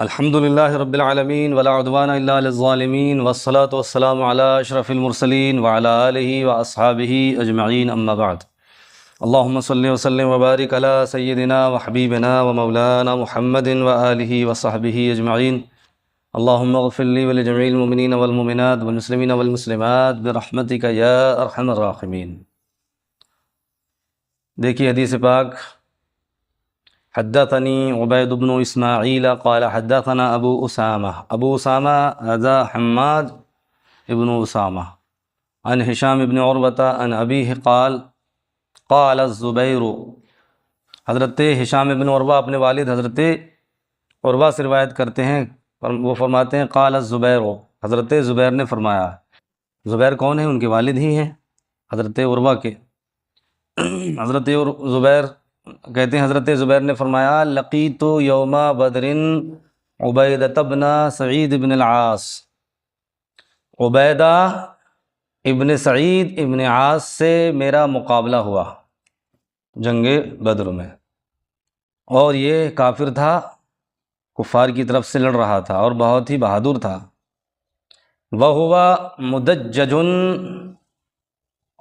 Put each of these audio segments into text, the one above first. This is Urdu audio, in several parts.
الحمد للہ رب العالمین ولا عدوان الا علی الظالمین والصلاة والسلام علی اشرف المرسلین وعلی آلہ واصحابہ اجمعین اما بعد اللہم صلی وسلم وبارک علی سیدنا وحبیبنا ومولانا محمد وآلہ وصحبہ اجمعین اللہم اغفر لی ولجمیع المؤمنین والمؤمنات والمسلمین والمسلمات برحمتک یا ارحم الراحمین۔ دیکھیے حدیث پاک، حدثني عبيد بن إسماعيل قال حدثنا أبو أسامة هذا حماد بن أسامة عن هشام بن عروة عن أبيه قال الزبير۔ حضرت ہشام بن عروہ اپنے والد حضرت عروہ سے روایت کرتے ہیں، وہ فرماتے ہیں قال الزبیر، حضرت زبیر نے فرمایا۔ زبیر کون ہیں؟ ان کے والد ہی ہیں حضرت عروہ کے۔ حضرت زبیر کہتے ہیں حضرت زبیر نے فرمایا لقیت یوم بدر عبیدہ بن سعید بن العاص، عبیدہ ابن سعید ابن عاص سے میرا مقابلہ ہوا جنگ بدر میں، اور یہ کافر تھا، کفار کی طرف سے لڑ رہا تھا اور بہت ہی بہادر تھا۔ وَهُوَ مُدَجَّجٌ،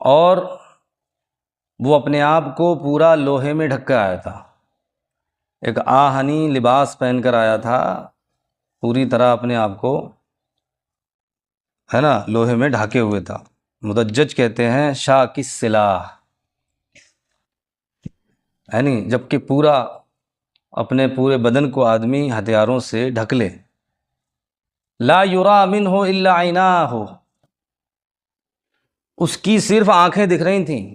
اور وہ اپنے آپ کو پورا لوہے میں ڈھک کے آیا تھا، ایک آہنی لباس پہن کر آیا تھا، پوری طرح اپنے آپ کو لوہے میں ڈھکے ہوئے تھا۔ مدجج کہتے ہیں شاک السلاح، یعنی جبکہ پورا اپنے پورے بدن کو آدمی ہتھیاروں سے ڈھک لے۔ لا یرا منہ الا عیناہ، اس کی صرف آنکھیں دکھ رہی تھیں،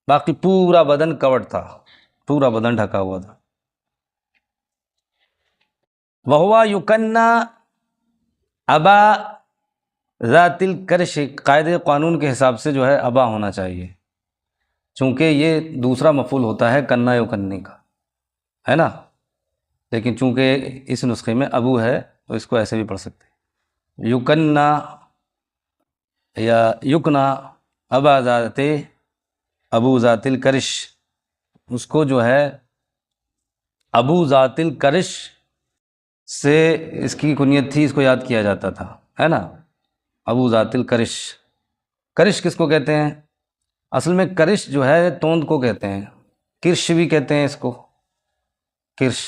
باقی پورا بدن کورڈ تھا، پورا بدن ڈھکا ہوا تھا۔ وَهُوَ يُكَنَّى أَبَا ذَاتِ الْكَرْشِ، قاعدے قانون کے حساب سے جو ہے ابا ہونا چاہیے، چونکہ یہ دوسرا مفعول ہوتا ہے کنّا یکنی کا، ہے نا، لیکن چونکہ اس نسخے میں ابو ہے تو اس کو ایسے بھی پڑھ سکتے ہیں، یکنّا یا یکنا ابا ذات، ابو ذات الکرش، اس کو جو ہے ابو ذات الکرش سے اس کی کنیت تھی، اس کو یاد کیا جاتا تھا، ہے نا، ابو ذات الکرش۔ کرش کس کو کہتے ہیں؟ اصل میں کرش جو ہے توند کو کہتے ہیں، کرش بھی کہتے ہیں اس کو، کرش،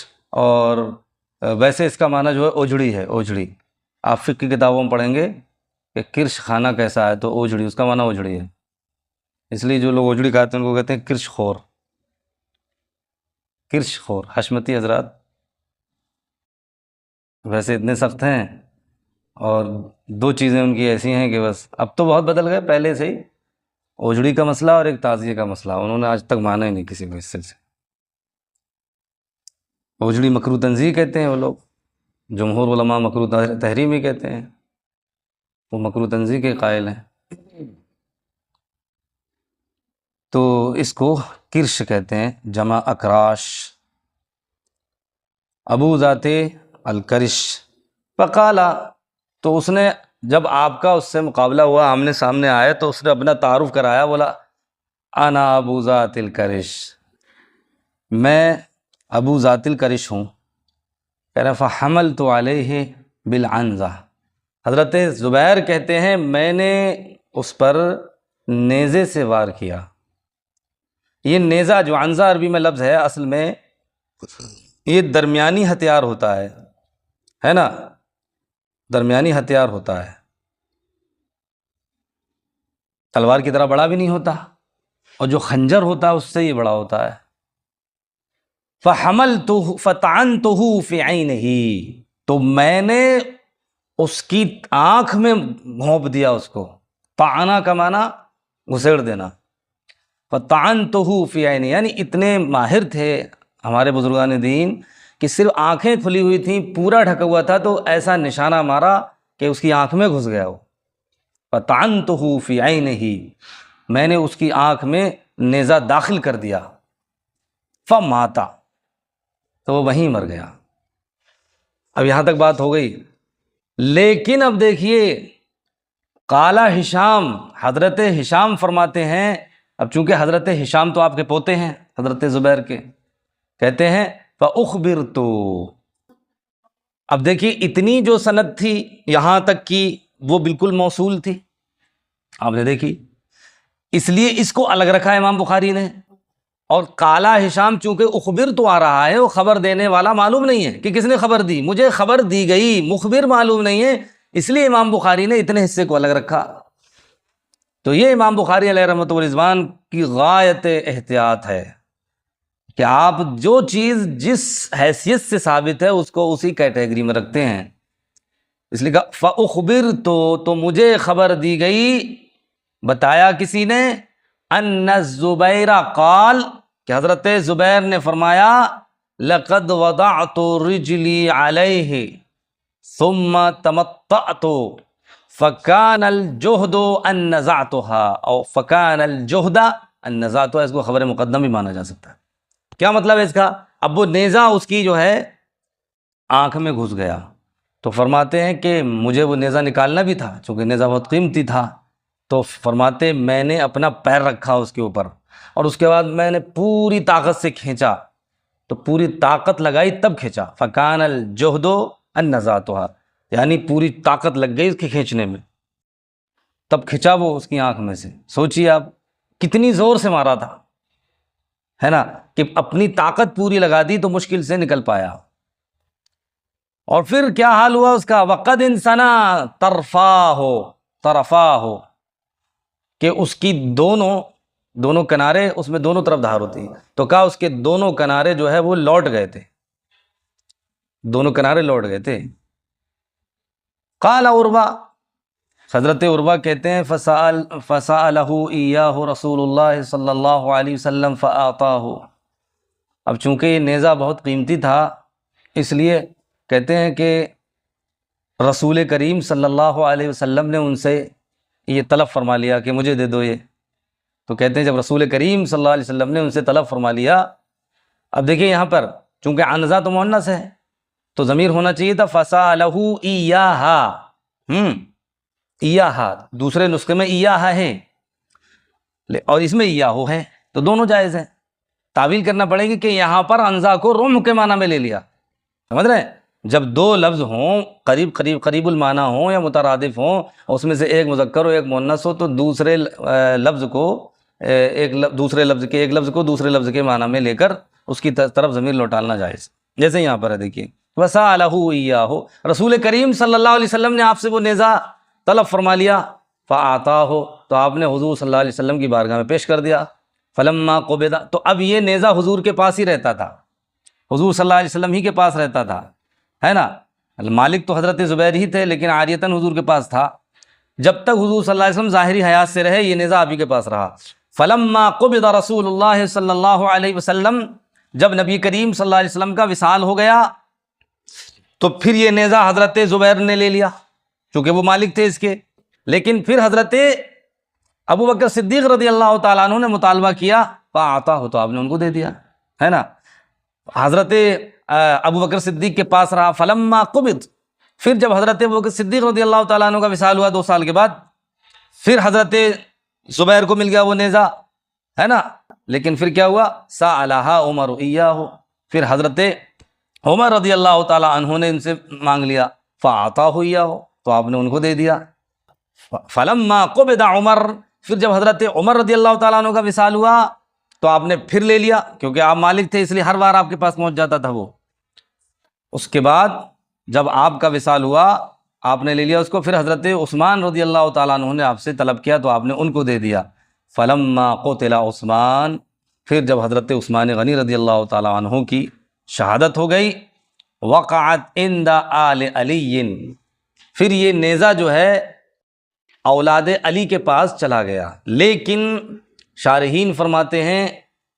اور ویسے اس کا معنی جو ہے اوجھڑی ہے، اوجھڑی۔ آپ فقہ کی کتابوں میں پڑھیں گے کہ کرش کھانا کیسا ہے، تو اوجھڑی، اس کا معنی اوجھڑی ہے، اس لیے جو لوگ اوجھڑی کھاتے ہیں ان کو کہتے ہیں کرش خور، کرش خور۔ حشمتی حضرات ویسے اتنے سخت ہیں، اور دو چیزیں ان کی ایسی ہیں کہ بس اب تو بہت بدل گئے، پہلے سے ہی اوجھڑی کا مسئلہ اور ایک تعزیے کا مسئلہ انہوں نے آج تک مانا ہی نہیں کسی کو اس سلسلے۔ اوجھڑی مکروہ تنزیہ کہتے ہیں وہ لوگ، جمہور علماء مکروہ تحریمی کہتے ہیں، وہ مکروہ تنزیہ کے قائل ہیں، تو اس کو کرش کہتے ہیں، جمع اکراش۔ ابو ذات الکرش فقالا، تو اس نے جب آپ کا اس سے مقابلہ ہوا، آمنے سامنے آئے، تو اس نے اپنا تعارف کرایا، بولا انا ابو ذات الکرش، میں ابو ذات الکرش ہوں۔ کہہ رہا فحملت علیہ بالعنزہ، حضرت زبیر کہتے ہیں میں نے اس پر نیزے سے وار کیا۔ یہ نیزہ جو عنزہ عربی میں لفظ ہے، اصل میں یہ درمیانی ہتھیار ہوتا ہے نا، درمیانی ہتھیار ہوتا ہے، تلوار کی طرح بڑا بھی نہیں ہوتا، اور جو خنجر ہوتا ہے اس سے یہ بڑا ہوتا ہے۔ فحملتہ فطعنتہ فی عینہ، تو میں نے اس کی آنکھ میں بھونپ دیا اس کو، طعنہ کا معنی گھسیڑ دینا، فطعنتہ فی عینہ، یعنی اتنے ماہر تھے ہمارے بزرگان دین کہ صرف آنکھیں کھلی ہوئی تھیں، پورا ڈھکا ہوا تھا، تو ایسا نشانہ مارا کہ اس کی آنکھ میں گھس گیا وہ، فطعنتہ فی عینہ، میں نے اس کی آنکھ میں نیزہ داخل کر دیا، فماتا، تو وہ وہیں مر گیا۔ اب یہاں تک بات ہو گئی، لیکن اب دیکھیے قال ہشام، حضرت ہشام فرماتے ہیں، اب چونکہ حضرت ہشام تو آپ کے پوتے ہیں حضرت زبیر کے، کہتے ہیں فَأُخْبِرْتُ، اب دیکھیے اتنی جو سند تھی یہاں تک کی وہ بالکل موصول تھی، آپ نے دیکھی، اس لیے اس کو الگ رکھا امام بخاری نے۔ اور کالا ہشام چونکہ اخبر تو آ رہا ہے، وہ خبر دینے والا معلوم نہیں ہے کہ کس نے خبر دی، مجھے خبر دی گئی، مخبر معلوم نہیں ہے، اس لیے امام بخاری نے اتنے حصے کو الگ رکھا۔ تو یہ امام بخاری علیہ رحمۃ و رضوان کی غایت احتیاط ہے کہ آپ جو چیز جس حیثیت سے ثابت ہے اس کو اسی کیٹیگری میں رکھتے ہیں۔ اس لیے کہا فَأُخْبِرْتُ، تو مجھے خبر دی گئی، بتایا کسی نے، ان الزبیر قال، کہ حضرت زبیر نے فرمایا، لقد وضعت رجلی علیہ ثم تمطعت فکان الجہد ان نزعتها، او فکان الجہد ان نزعتها، اس کو خبر مقدم بھی مانا جا سکتا ہے۔ کیا مطلب ہے اس کا؟ اب وہ نیزہ اس کی جو ہے آنکھ میں گھس گیا، تو فرماتے ہیں کہ مجھے وہ نیزہ نکالنا بھی تھا، چونکہ نیزہ بہت قیمتی تھا، تو فرماتے میں نے اپنا پیر رکھا اس کے اوپر، اور اس کے بعد میں نے پوری طاقت سے کھینچا، تو پوری طاقت لگائی تب کھینچا، فکان الجہد ان نزعتها، یعنی پوری طاقت لگ گئی اس کے کھینچنے میں، تب کھینچا وہ اس کی آنکھ میں سے۔ سوچیے آپ کتنی زور سے مارا تھا، ہے نا، کہ اپنی طاقت پوری لگا دی تو مشکل سے نکل پایا۔ اور پھر کیا حال ہوا اس کا، وقد انسنا طرفاہ، کہ اس کی دونوں کنارے، اس میں دونوں طرف دھار ہوتی ہے، تو کہا اس کے دونوں کنارے جو ہے وہ لوٹ گئے تھے، دونوں کنارے لوٹ گئے تھے۔ قال عروہ، حضرت عروہ کہتے ہیں فسألہ ایاہ رسول اللہ صلی اللہ علیہ وسلم فآتاہ، اب چونکہ یہ نیزہ بہت قیمتی تھا، اس لیے کہتے ہیں کہ رسول کریم صلی اللہ علیہ وسلم نے ان سے یہ طلب فرما لیا کہ مجھے دے دو یہ، تو کہتے ہیں جب رسول کریم صلی اللہ علیہ وسلم نے ان سے طلب فرما لیا، اب دیکھیں یہاں پر چونکہ عنزہ تو مؤنث ہے تو ضمیر ہونا چاہیے تھا فسألہ ایاہا، ایاہا، دوسرے نسخے میں ایاہا ہے اور اس میں ایاہو ہے، تو دونوں جائز ہیں۔ تعویل کرنا پڑے گی کہ یہاں پر عنزہ کو رمح کے معنی میں لے لیا، سمجھ رہے ہیں، جب دو لفظ ہوں قریب المعنی ہوں یا مترادف ہوں، اس میں سے ایک مذکر ہو ایک مؤنث ہو، تو دوسرے لفظ کو ایک لفظ کو دوسرے لفظ کے معنی میں لے کر اس کی طرف ضمیر لوٹالنا جائز، جیسے یہاں پر ہے دیکھیے وَسَأَلَهُ إِيَّاهُ، رسول کریم صلی اللہ علیہ وسلم نے آپ سے وہ نیزہ طلب فرما لیا، فَآتَاهُ، تو آپ نے حضور صلی اللہ علیہ وسلم کی بارگاہ میں پیش کر دیا، فَلَمَّا قُبِضَ، تو اب یہ نیزہ حضور کے پاس ہی رہتا تھا، حضور صلی اللہ علیہ وسلم ہی کے پاس رہتا تھا، ہے نا، مالک تو حضرت زبیر ہی تھے لیکن عاریتاً حضور کے پاس تھا، جب تک حضور صلی اللہ علیہ وسلم ظاہری حیات سے رہے یہ نیزہ آپ ہی کے پاس رہا۔ فَلَمَّا قُبِضَ رسول اللہ صلی اللہ علیہ وسلم، جب نبی کریم صلی اللہ علیہ وسلم کا وصال ہو گیا تو پھر یہ نیزہ حضرت زبیر نے لے لیا، چونکہ وہ مالک تھے اس کے، لیکن پھر حضرت ابو بکر صدیق رضی اللہ تعالیٰ عنہ نے مطالبہ کیا، فَأَعْطَاهُ، تو آپ نے ان کو دے دیا، ہے نا، حضرت ابو بکر صدیق کے پاس رہا۔ فلما قبض، پھر جب حضرت ابو بکر صدیق رضی اللہ تعالیٰ عنہ کا وصال ہوا 2 سال کے بعد، پھر حضرت زبیر کو مل گیا وہ نیزہ، ہے نا، لیکن پھر کیا ہوا، سألہا عمر ایاہ، پھر حضرت عمر رضی اللہ تعالیٰ عنہ نے ان سے مانگ لیا، فأعطاہ ایاہ، تو آپ نے ان کو دے دیا۔ فلما قبض عمر، پھر جب حضرت عمر رضی اللہ تعالیٰ عنہ کا وصال ہوا تو آپ نے پھر لے لیا، کیونکہ آپ مالک تھے اس لیے ہر بار آپ کے پاس پہنچ جاتا تھا وہ۔ اس کے بعد جب آپ کا وصال ہوا آپ نے لے لیا اس کو، پھر حضرت عثمان رضی اللہ تعالیٰ عنہ نے آپ سے طلب کیا تو آپ نے ان کو دے دیا۔ فلما قتل عثمان، پھر جب حضرت عثمان غنی رضی اللہ تعالیٰ عنہ کی شہادت ہو گئی، وقعت عند آل علی، پھر یہ نیزہ جو ہے اولاد علی کے پاس چلا گیا، لیکن شارحین فرماتے ہیں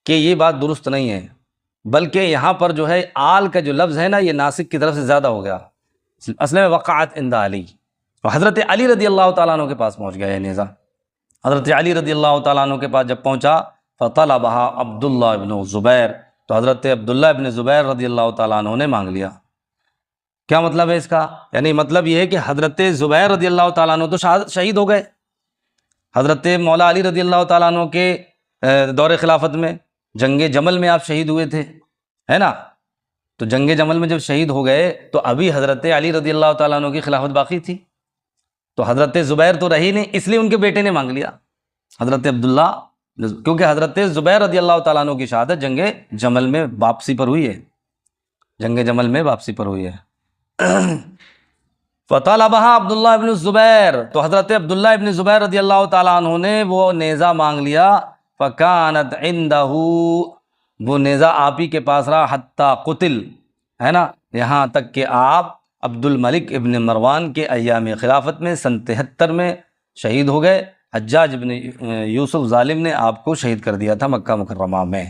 کہ یہ بات درست نہیں ہے، بلکہ یہاں پر جو ہے آل کا جو لفظ ہے نا یہ ناسک کی طرف سے زیادہ ہو گیا، اصل میں وقعت عند علی، تو حضرت علی رضی اللہ تعالیٰ عنہ کے پاس پہنچ گیا یہ نیزہ۔ حضرت علی رضی اللہ تعالیٰ عنہ کے پاس جب پہنچا فطلبہا عبداللہ ابن زبیر، تو حضرت عبداللہ ابن زبیر رضی اللہ تعالیٰ عنہ نے مانگ لیا۔ کیا مطلب ہے اس کا؟ یعنی مطلب یہ ہے کہ حضرت زبیر رضی اللہ تعالیٰ عنہ تو شہید ہو گئے، حضرت مولا علی رضی اللہ تعالیٰ عنہ کے دور خلافت میں جنگ جمل میں آپ شہید ہوئے تھے، ہے نا، تو جنگ جمل میں جب شہید ہو گئے تو ابھی حضرت علی رضی اللہ تعالیٰ عنہ کی خلافت باقی تھی، تو حضرت زبیر تو رہی نہیں، اس لیے ان کے بیٹے نے مانگ لیا حضرت عبداللہ، کیونکہ حضرت زبیر رضی اللہ تعالیٰ عنہ کی شہادت جنگ جمل میں واپسی پر ہوئی ہے، جنگ جمل میں واپسی پر ہوئی ہے۔ فطلبها عبداللہ ابن الزبیر، تو حضرت عبداللہ ابن زبیر رضی اللہ تعالیٰ عنہ نے وہ نیزہ مانگ لیا، فکانت عندہ، وہ نیزہ آپ ہی کے پاس رہا، حتی قتل، ہے نا، یہاں تک کہ آپ عبد الملک ابن مروان کے ایام خلافت میں سن 73 میں شہید ہو گئے۔ حجاج ابن یوسف ظالم نے آپ کو شہید کر دیا تھا مکہ مکرمہ میں۔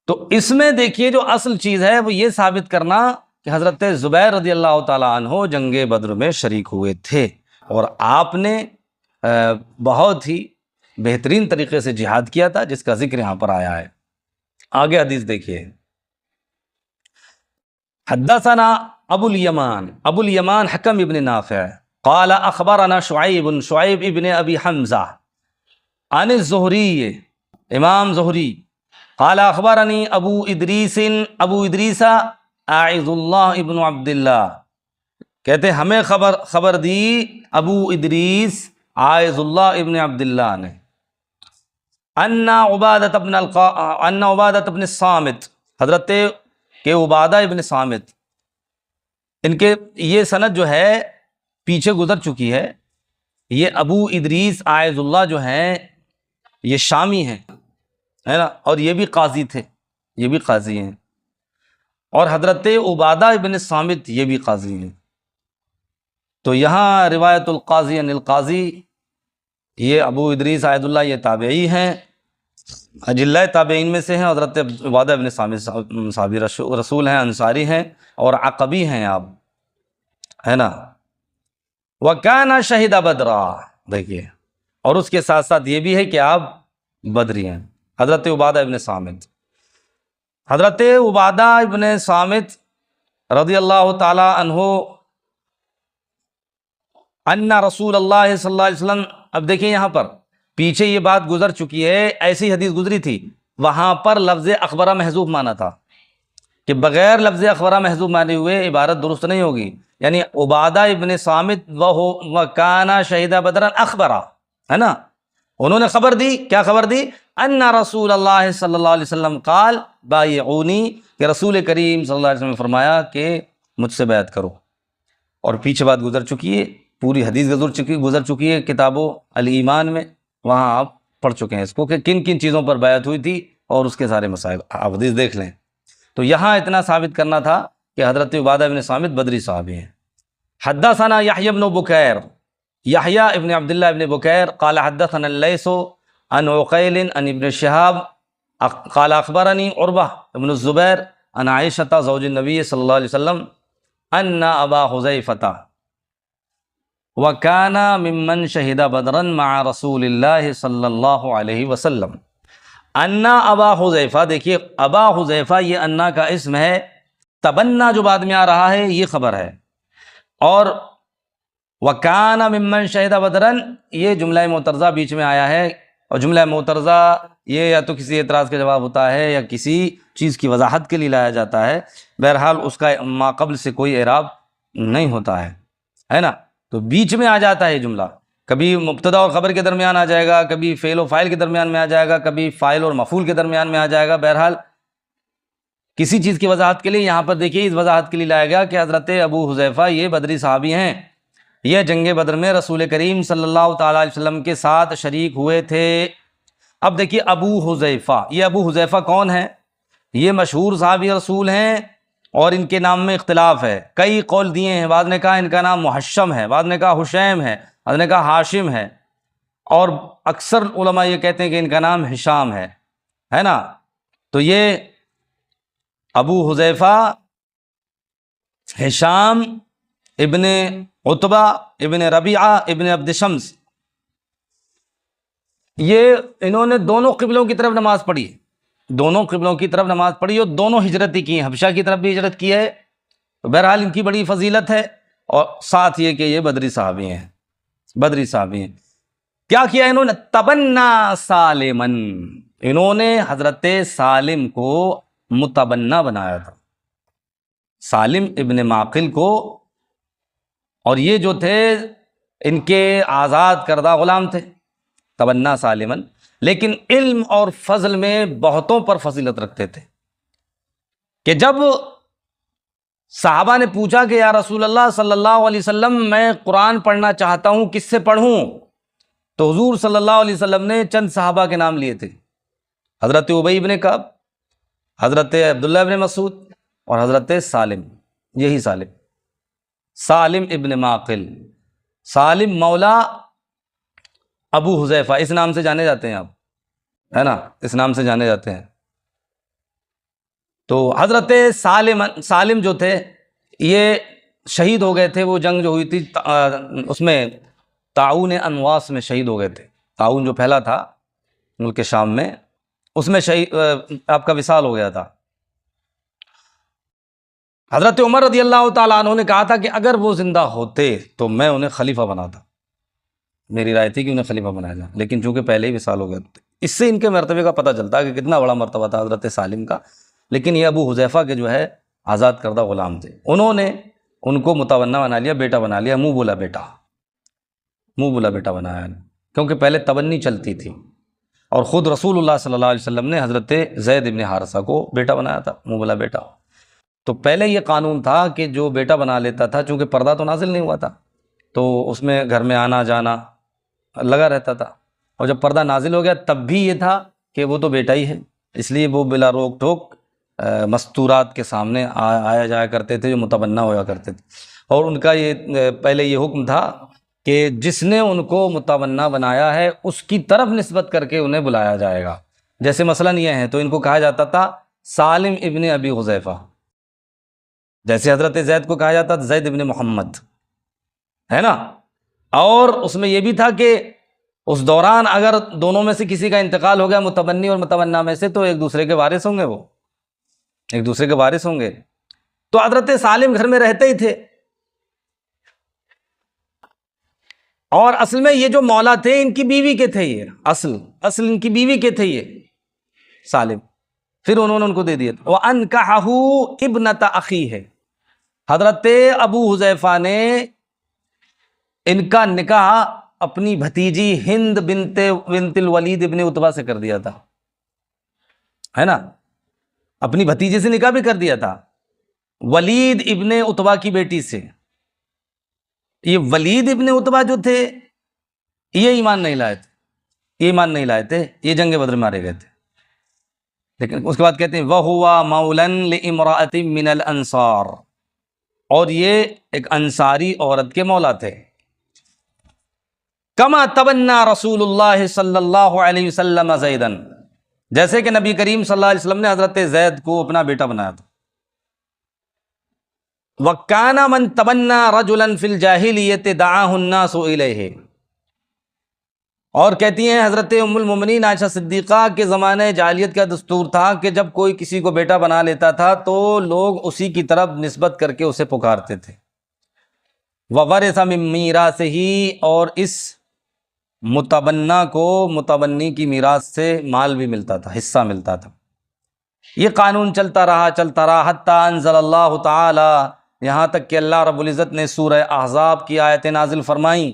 تو اس میں دیکھیے جو اصل چیز ہے وہ یہ ثابت کرنا کہ حضرت زبیر رضی اللہ تعالیٰ عنہ جنگ بدر میں شریک ہوئے تھے، اور آپ نے بہت ہی بہترین طریقے سے جہاد کیا تھا، جس کا ذکر یہاں پر آیا ہے۔ آگے حدیث دیکھیے، حدثنا ابو الیمان حکم ابن نافع قال اخبرنا شعیب ابن ابی حمزہ عن الزہری، امام زہری، قال اخبرنی ابو ادریس اعظ اللہ ابن عبداللہ، کہتے ہمیں خبر دی ابو ادریس اعظ اللہ ابن عبداللہ نے، ان عبادۃ ابن الصامت، حضرت کہ عبادہ ابن صامت، ان کے یہ سند جو ہے پیچھے گزر چکی ہے، یہ ابو ادریس اعظ اللہ جو ہیں یہ شامی ہیں، ہے نا، اور یہ بھی قاضی تھے، یہ بھی قاضی ہیں، اور حضرت عبادہ ابن صامت یہ بھی قاضی ہیں۔ تو یہاں روایت القاضی عن القاضی، یہ ابو ادریس اعظ اللہ یہ تابعی ہیں، اجلہ تابعین میں سے ہیں، حضرت عبادہ ابن صامت صحابی رسول ہیں، انصاری ہیں اور عقبی ہیں آپ، ہے نا۔ وَكَانَ شَهِدَ بَدْرًا، دیکھیے، اور اس کے ساتھ ساتھ یہ بھی ہے کہ آپ بدری ہیں، حضرت عبادہ ابن صامت۔ حضرت عبادہ ابن صامت رضی اللہ تعالی عنہ، ان رسول اللہ صلی اللہ علیہ وسلم، اب دیکھیں یہاں پر پیچھے یہ بات گزر چکی ہے، ایسی حدیث گزری تھی، وہاں پر لفظ اخبرہ محذوف مانا تھا کہ بغیر لفظ اخبرہ محذوف مانے ہوئے عبارت درست نہیں ہوگی، یعنی عبادہ ابن صامت وَكَانَ شَهِدَ بَدْرًا اخبرہ، ہے نا، انہوں نے خبر دی، کیا خبر دی؟ ان رسول اللہ صلی اللہ علیہ وسلم قال بایعونی، کہ رسول کریم صلی اللہ علیہ وسلم نے فرمایا کہ مجھ سے بیعت کرو، اور پیچھے بات گزر چکی ہے، پوری حدیث گزر چکی ہے کتابوں الایمان میں، وہاں آپ پڑھ چکے ہیں اس کو کہ کن کن چیزوں پر بیعت ہوئی تھی اور اس کے سارے مسائل، آپ حدیث دیکھ لیں۔ تو یہاں اتنا ثابت کرنا تھا کہ حضرت عبادہ ابن صامت بدری صحابی ہیں۔ حدثنا یحییٰ ابن بکیر، یحییٰ ابن عبداللہ ابن بکیر قال حدثنا اللیث عن عقیل عن ابن شہاب قال اخبرنی عروہ ابن الزبیر عن عائشہ زوج النبی صلی اللہ علیہ وسلم ان ابا حذیفہ وَكَانَ مِمَّنْ شَهِدَ بَدْرًا مَعَ رَسُولِ اللَّهِ صلی اللہ علیہ وسلم۔ انا ابا حذیفہ، دیکھیے ابا حذیفہ یہ انا کا اسم ہے، تبنا جو بعد میں آ رہا ہے یہ خبر ہے، اور وَكَانَ مِمَّنْ شَهِدَ بَدْرًا یہ جملہ معترضہ بیچ میں آیا ہے، اور جملہ معترضہ یہ یا تو کسی اعتراض کا جواب ہوتا ہے یا کسی چیز کی وضاحت کے لیے لایا جاتا ہے، بہرحال اس کا ما قبل سے کوئی اعراب نہیں ہوتا ہے نا، تو بیچ میں آ جاتا ہے جملہ، کبھی مبتدا اور خبر کے درمیان آ جائے گا، کبھی فعل و فاعل کے درمیان میں آ جائے گا، کبھی فاعل اور مفعول کے درمیان میں آ جائے گا، بہرحال کسی چیز کی وضاحت کے لیے یہاں پر دیکھیے اس وضاحت کے لیے لایا گیا کہ حضرت ابو حذیفہ یہ بدری صحابی ہیں، یہ جنگ بدر میں رسول کریم صلی اللہ تعالیٰ علیہ وسلم کے ساتھ شریک ہوئے تھے۔ اب دیکھیے ابو حذیفہ، یہ ابو حذیفہ کون ہے؟ یہ مشہور صحابی رسول ہیں، اور ان کے نام میں اختلاف ہے، کئی قول دیے ہیں، بعض نے کہا ان کا نام محشم ہے، بعض نے کہا حشیم ہے، بعض نے کہا ہاشم ہے، اور اکثر علماء یہ کہتے ہیں کہ ان کا نام ہشام ہے نا۔ تو یہ ابو حذیفہ ہشام ابن عتبہ ابن ربیعہ ابن عبد شمس، یہ انہوں نے دونوں قبلوں کی طرف نماز پڑھی، دونوں قبلوں کی طرف نماز پڑھی، اور دونوں ہجرت ہی کی ہیں، حبشہ کی طرف بھی ہجرت کی ہے، تو بہرحال ان کی بڑی فضیلت ہے، اور ساتھ یہ کہ یہ بدری صحابی ہیں، بدری صحابی ہیں۔ کیا کیا انہوں نے؟ تبنا سالمن، انہوں نے حضرت سالم کو متبنا بنایا تھا، سالم ابن معقل کو، اور یہ جو تھے ان کے آزاد کردہ غلام تھے، تبنا سالمن، لیکن علم اور فضل میں بہتوں پر فضیلت رکھتے تھے، کہ جب صحابہ نے پوچھا کہ یا رسول اللہ صلی اللہ علیہ وسلم میں قرآن پڑھنا چاہتا ہوں، کس سے پڑھوں؟ تو حضور صلی اللہ علیہ وسلم نے چند صحابہ کے نام لیے تھے، حضرت ابی ابن کعب، حضرت عبداللہ ابن مسعود اور حضرت سالم، یہی سالم ابن معقل، سالم مولا ابو حذیفہ، اس نام سے جانے جاتے ہیں آپ، ہے نا، اس نام سے جانے جاتے ہیں۔ تو حضرت سالم جو تھے یہ شہید ہو گئے تھے، وہ جنگ جو ہوئی تھی اس میں طاعون انواس میں شہید ہو گئے تھے، طاعون جو پھیلا تھا ملک شام میں، اس میں آپ کا وصال ہو گیا تھا۔ حضرت عمر رضی اللہ تعالیٰ عنہ نے کہا تھا کہ اگر وہ زندہ ہوتے تو میں انہیں خلیفہ بناتا، میری رائے تھی کہ انہیں خلیفہ بنایا جائے، لیکن چونکہ پہلے ہی وصال ہو گئے تھے۔ اس سے ان کے مرتبے کا پتہ چلتا ہے کہ کتنا بڑا مرتبہ تھا حضرت سالم کا، لیکن یہ ابو حذیفہ کے جو ہے آزاد کردہ غلام تھے، انہوں نے ان کو متبنہ بنا لیا، بیٹا بنا لیا، منہ بولا بیٹا بنایا، کیونکہ پہلے تبنی چلتی تھی، اور خود رسول اللہ صلی اللہ علیہ وسلم نے حضرت زید ابن حارثہ کو بیٹا بنایا تھا، منہ بولا بیٹا۔ تو پہلے یہ قانون تھا کہ جو بیٹا بنا لیتا تھا، چونکہ پردہ تو نازل نہیں ہوا تھا، تو اس میں گھر میں آنا جانا لگا رہتا تھا، اور جب پردہ نازل ہو گیا تب بھی یہ تھا کہ وہ تو بیٹا ہی ہے، اس لیے وہ بلا روک ٹوک مستورات کے سامنے آیا جایا کرتے تھے جو متبنہ ہوا کرتے تھے، اور ان کا یہ پہلے یہ حکم تھا کہ جس نے ان کو متبنہ بنایا ہے اس کی طرف نسبت کر کے انہیں بلایا جائے گا۔ جیسے مثلاً یہ ہیں تو ان کو کہا جاتا تھا سالم ابن ابی حذیفہ، جیسے حضرت زید کو کہا جاتا تھا زید ابن محمد، ہے نا۔ اور اس میں یہ بھی تھا کہ اس دوران اگر دونوں میں سے کسی کا انتقال ہو گیا، متبنی اور متبنہ میں سے، تو ایک دوسرے کے وارث ہوں گے، وہ ایک دوسرے کے وارث ہوں گے۔ تو حضرت سالم گھر میں رہتے ہی تھے، اور اصل میں یہ جو مولا تھے ان کی بیوی کے تھے، یہ اصل ان کی بیوی کے تھے یہ سالم، پھر انہوں نے ان کو دے دیا۔ وَأَنْكَحَهُ ابْنَةَ أَخِيهِ، حضرت ابو حذیفہ نے ان کا نکاح اپنی بھتیجی ہند بنت الولید ابن عتبہ سے کر دیا تھا، ہے نا، اپنی بھتیجی سے نکاح بھی کر دیا تھا، ولید ابن عتبہ کی بیٹی سے۔ یہ ولید ابن عتبہ جو تھے یہ ایمان نہیں لائے تھے، یہ جنگ بدر میں مارے گئے تھے، لیکن اس کے بعد کہتے ہیں وَهُوَ مَوْلًا لِامْرَأَةٍ مِّنَ الْأَنصَارِ، اور یہ ایک انصاری عورت کے مولا تھے۔ کما تبنا رسول اللہ صلی اللہ علیہ وسلم زیدن، جیسے کہ نبی کریم صلی اللہ علیہ وسلم نے حضرت زید کو اپنا بیٹا بنایا تھا۔ وَكَانَ مَن تَبَنَّى رَجُلًا فِي الْجَاهِلِيَّةِ دَعَاهُ النَّاسُ إِلَيْهِ، اور کہتی ہیں حضرت ام المؤمنین عائشہ صدیقہ کے زمانے جاہلیت کا دستور تھا کہ جب کوئی کسی کو بیٹا بنا لیتا تھا تو لوگ اسی کی طرف نسبت کر کے اسے پکارتے تھے۔ وَوَرِثَ مِن مِّيرَاثِهِ، اور اس متبنہ کو متبنی کی میراث سے مال بھی ملتا تھا، حصہ ملتا تھا۔ یہ قانون چلتا رہا حتیٰ انزل اللہ تعالی، یہاں تک کہ اللہ رب العزت نے سورہ احزاب کی آیتیں نازل فرمائیں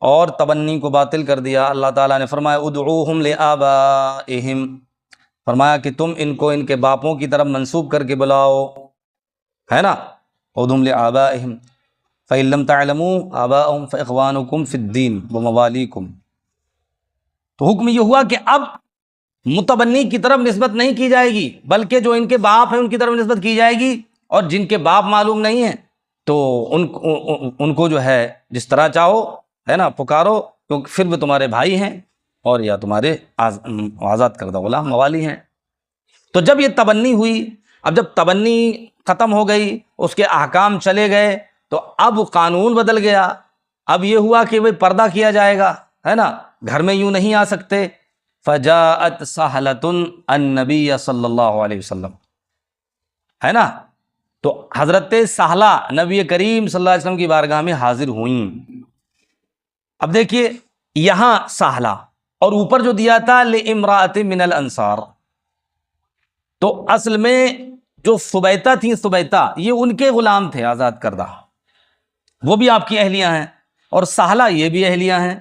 اور تبنی کو باطل کر دیا۔ اللہ تعالیٰ نے فرمایا ادعوہم لآبائہم، فرمایا کہ تم ان کو ان کے باپوں کی طرف منسوب کر کے بلاؤ، ہے نا، ادعوہم لآبائہم فإن لم تعلموا آباءهم فإخوانكم في الدين ومواليكم۔ تو حکم یہ ہوا کہ اب متبنی کی طرف نسبت نہیں کی جائے گی، بلکہ جو ان کے باپ ہیں ان کی طرف نسبت کی جائے گی، اور جن کے باپ معلوم نہیں ہیں تو ان کو جو ہے جس طرح چاہو، ہے نا، پکارو، کیونکہ پھر بھی تمہارے بھائی ہیں اور یا تمہارے آزاد کردہ غلام موالی ہیں۔ تو جب یہ تبنی ہوئی، اب جب تبنی ختم ہو گئی، اس کے احکام چلے گئے، تو اب قانون بدل گیا۔ اب یہ ہوا کہ وہ پردہ کیا جائے گا، ہے نا، گھر میں یوں نہیں آ سکتے۔ فجاءت سہلۃ النبی صلی اللہ علیہ وسلم، ہے نا، تو حضرت سہلہ نبی کریم صلی اللہ علیہ وسلم کی بارگاہ میں حاضر ہوئیں۔ اب دیکھیے یہاں سہلہ، اور اوپر جو دیا تھا لامرأۃ من الانصار، تو اصل میں جو سبیتا تھیں، سبیتا یہ ان کے غلام تھے آزاد کردہ، وہ بھی آپ کی اہلیہ ہیں، اور سہلہ یہ بھی اہلیہ ہیں،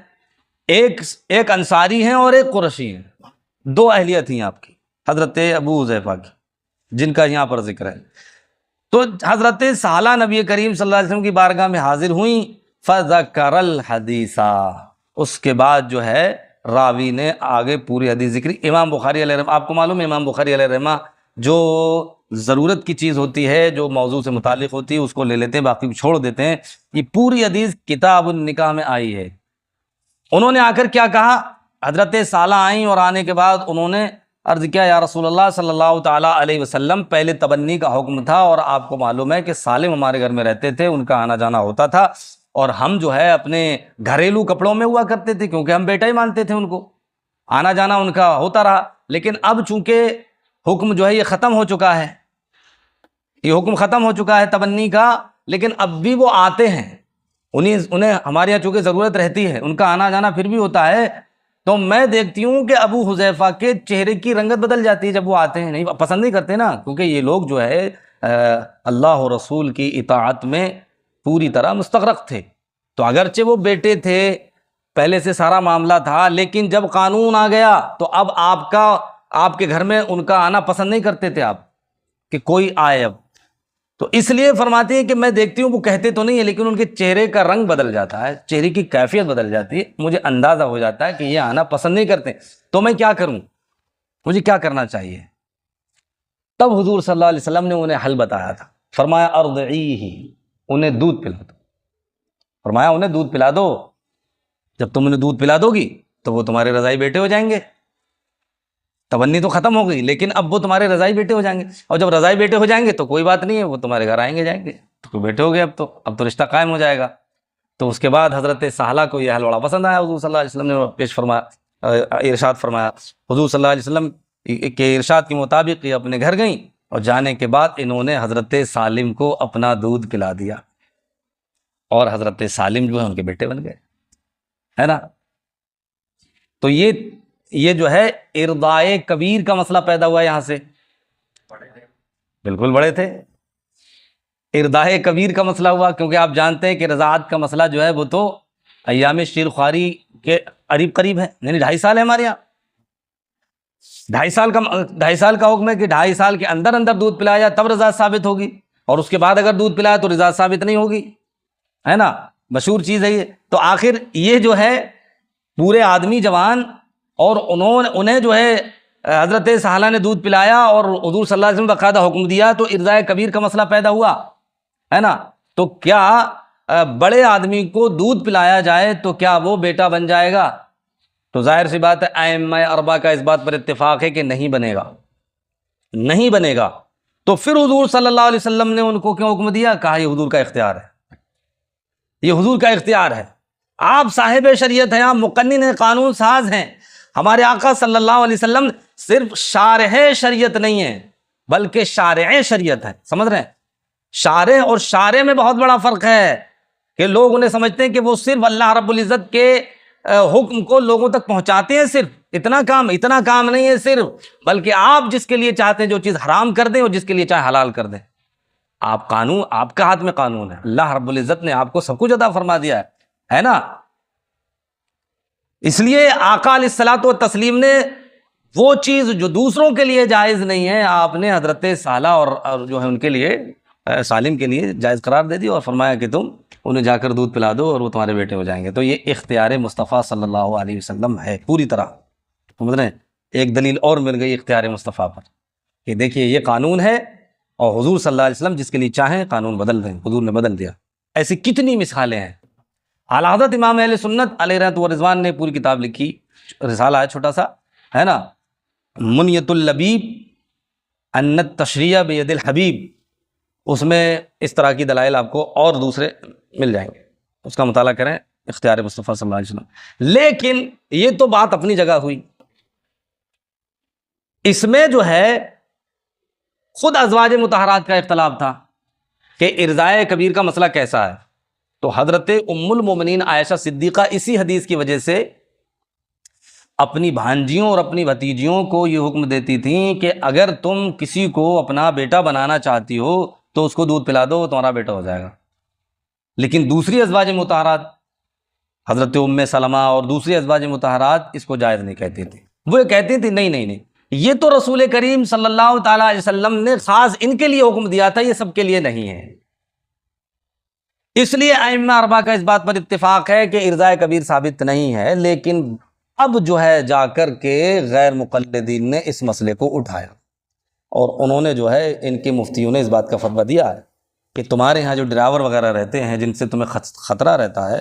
ایک انصاری ہیں اور ایک قرشی ہیں، دو اہلیہ تھیں آپ کی حضرت ابو حذیفہ کی، جن کا یہاں پر ذکر ہے۔ تو حضرت سہلہ نبی کریم صلی اللہ علیہ وسلم کی بارگاہ میں حاضر ہوئیں، فذکر الحدیث، اس کے بعد جو ہے راوی نے آگے پوری حدیث ذکری۔ امام بخاری علیہ رحمہ، آپ کو معلوم ہے امام بخاری علیہ رحمہ جو ضرورت کی چیز ہوتی ہے، جو موضوع سے متعلق ہوتی ہے اس کو لے لیتے ہیں، باقی چھوڑ دیتے ہیں۔ یہ پوری حدیث کتاب النکاح میں آئی ہے۔ انہوں نے آ کر کیا کہا، حضرت سالہ آئیں اور آنے کے بعد انہوں نے عرض کیا، یا رسول اللہ صلی اللہ تعالیٰ علیہ وسلم، پہلے تبنی کا حکم تھا اور آپ کو معلوم ہے کہ سالم ہمارے گھر میں رہتے تھے، ان کا آنا جانا ہوتا تھا، اور ہم جو ہے اپنے گھریلو کپڑوں میں ہوا کرتے تھے کیونکہ ہم بیٹا ہی مانتے تھے ان کو، آنا جانا ان کا ہوتا رہا۔ لیکن اب چونکہ حکم جو ہے یہ ختم ہو چکا ہے، یہ حکم ختم ہو چکا ہے تبنی کا، لیکن اب بھی وہ آتے ہیں، انہیں ہمارے یہاں چونکہ ضرورت رہتی ہے، ان کا آنا جانا پھر بھی ہوتا ہے۔ تو میں دیکھتی ہوں کہ ابو حذیفہ کے چہرے کی رنگت بدل جاتی ہے جب وہ آتے ہیں، نہیں پسند نہیں کرتے نا، کیونکہ یہ لوگ جو ہے اللہ و رسول کی اطاعت میں پوری طرح مستغرق تھے۔ تو اگرچہ وہ بیٹے تھے، پہلے سے سارا معاملہ تھا، لیکن جب قانون آ گیا تو اب آپ کے گھر میں ان کا آنا پسند نہیں کرتے تھے آپ کہ کوئی آئے اب۔ تو اس لیے فرماتے ہیں کہ میں دیکھتی ہوں وہ کہتے تو نہیں ہے، لیکن ان کے چہرے کا رنگ بدل جاتا ہے، چہرے کی کیفیت بدل جاتی ہے، مجھے اندازہ ہو جاتا ہے کہ یہ آنا پسند نہیں کرتے، تو میں کیا کروں، مجھے کیا کرنا چاہیے۔ تب حضور صلی اللہ علیہ وسلم نے انہیں حل بتایا تھا، فرمایا ارضعیہ، انہیں دودھ پلا دو، فرمایا انہیں دودھ پلا دو، جب تم انہیں دودھ پلا دو گی تو وہ تمہارے رضائی بیٹے ہو جائیں گے، تبنی تو ختم ہو گئی لیکن اب وہ تمہارے رضائی بیٹے ہو جائیں گے، اور جب رضائی بیٹے ہو جائیں گے تو کوئی بات نہیں ہے، وہ تمہارے گھر آئیں گے جائیں گے، تو کوئی بیٹے ہو گئے، اب تو رشتہ قائم ہو جائے گا۔ تو اس کے بعد حضرت سہلہ کو یہ حل بڑا پسند آیا، حضور صلی اللہ علیہ وسلم نے پیش فرمایا، ارشاد فرمایا، حضور صلی اللہ علیہ وسلم کے ارشاد کے مطابق یہ اپنے گھر گئیں، اور جانے کے بعد انہوں نے حضرت سالم کو اپنا دودھ پلا دیا، اور حضرت سالم جو ہے ان کے بیٹے بن گئے، ہے نا۔ تو یہ جو ہے ارضائے کبیر کا مسئلہ پیدا ہوا یہاں سے، بالکل بڑے تھے، ارضائے کبیر کا مسئلہ ہوا، کیونکہ آپ جانتے ہیں کہ رضاعت کا مسئلہ جو ہے وہ تو ایام شیر خواری کے قریب ہے، یعنی 2.5 سال ہے ہمارے یہاں، 2.5 سال کا حکم ہے کہ 2.5 سال کے اندر دودھ پلایا تب رضاعت ثابت ہوگی، اور اس کے بعد اگر دودھ پلایا تو رضاعت ثابت نہیں ہوگی، ہے نا، مشہور چیز ہے یہ۔ تو آخر یہ جو ہے پورے آدمی جوان، اور انہیں جو ہے حضرت سہلہ نے دودھ پلایا اور حضور صلی اللہ علیہ وسلم باقاعدہ حکم دیا، تو ارضائے کبیر کا مسئلہ پیدا ہوا، ہے نا۔ تو کیا بڑے آدمی کو دودھ پلایا جائے تو کیا وہ بیٹا بن جائے گا؟ تو ظاہر سی بات ہے ائمہ اربعہ کا اس بات پر اتفاق ہے کہ نہیں بنے گا، نہیں بنے گا۔ تو پھر حضور صلی اللہ علیہ وسلم نے ان کو کیوں حکم دیا؟ کہا یہ حضور کا اختیار ہے، یہ حضور کا اختیار ہے، آپ صاحب شریعت ہیں، آپ مقنن ہیں، قانون ساز ہیں۔ ہمارے آقا صلی اللہ علیہ وسلم صرف شارح شریعت نہیں ہیں بلکہ شارع شریعت ہے، سمجھ رہے ہیں؟ شارع اور شارع میں بہت بڑا فرق ہے، کہ لوگ انہیں سمجھتے ہیں کہ وہ صرف اللہ رب العزت کے حکم کو لوگوں تک پہنچاتے ہیں، صرف اتنا کام نہیں ہے صرف، بلکہ آپ جس کے لیے چاہتے ہیں جو چیز حرام کر دیں اور جس کے لیے چاہے حلال کر دیں، آپ قانون، آپ کا ہاتھ میں قانون ہے، اللہ رب العزت نے آپ کو سب کچھ عطا فرما دیا ہے نا۔ اس لیے آقا علیہ الصلوۃ والتسلیم نے وہ چیز جو دوسروں کے لیے جائز نہیں ہے، آپ نے حضرت سالہ اور جو ہے ان کے لیے، سالم کے لیے جائز قرار دے دی، اور فرمایا کہ تم انہیں جا کر دودھ پلا دو اور وہ تمہارے بیٹے ہو جائیں گے۔ تو یہ اختیار مصطفیٰ صلی اللہ علیہ وسلم ہے پوری طرح، سمجھ رہے ہیں؟ ایک دلیل اور مل گئی اختیار مصطفیٰ پر، کہ دیکھیے یہ قانون ہے، اور حضور صلی اللہ علیہ وسلم جس کے لیے چاہیں قانون بدل دیں، حضور نے بدل دیا۔ ایسی کتنی مثالیں ہیں۔ اعلیٰ حضرت امام اہل سنت علیہ رحمۃ و رضوان نے پوری کتاب لکھی، رسالہ ہے چھوٹا سا، ہے نا، منیت اللبیب ان التشریع بید الحبیب، اس میں اس طرح کی دلائل آپ کو اور دوسرے مل جائیں گے، اس کا مطالعہ کریں، اختیار مصطفیٰ صلی اللہ علیہ وسلم۔ لیکن یہ تو بات اپنی جگہ ہوئی، اس میں جو ہے خود ازواج مطہرات کا اختلاف تھا کہ ارضائے کبیر کا مسئلہ کیسا ہے۔ تو حضرت ام المومنین عائشہ صدیقہ اسی حدیث کی وجہ سے اپنی بھانجیوں اور اپنی بھتیجیوں کو یہ حکم دیتی تھیں کہ اگر تم کسی کو اپنا بیٹا بنانا چاہتی ہو تو اس کو دودھ پلا دو، وہ تمہارا بیٹا ہو جائے گا۔ لیکن دوسری ازواج مطہرات حضرت ام سلمہ اور دوسری ازواج مطہرات اس کو جائز نہیں کہتی تھی، وہ کہتی تھی نہیں نہیں نہیں، یہ تو رسول کریم صلی اللہ تعالیٰ علیہ وسلم نے خاص ان کے لیے حکم دیا تھا، یہ سب کے لیے نہیں ہے۔ اس لیے ائمہ اربعہ کا اس بات پر اتفاق ہے کہ ارضاء کبیر ثابت نہیں ہے، لیکن اب جو ہے جا کر کے غیر مقلدین نے اس مسئلے کو اٹھایا، اور انہوں نے جو ہے ان کے مفتیوں نے اس بات کا فتویٰ دیا ہے کہ تمہارے ہاں جو ڈرائیور وغیرہ رہتے ہیں جن سے تمہیں خطرہ رہتا ہے،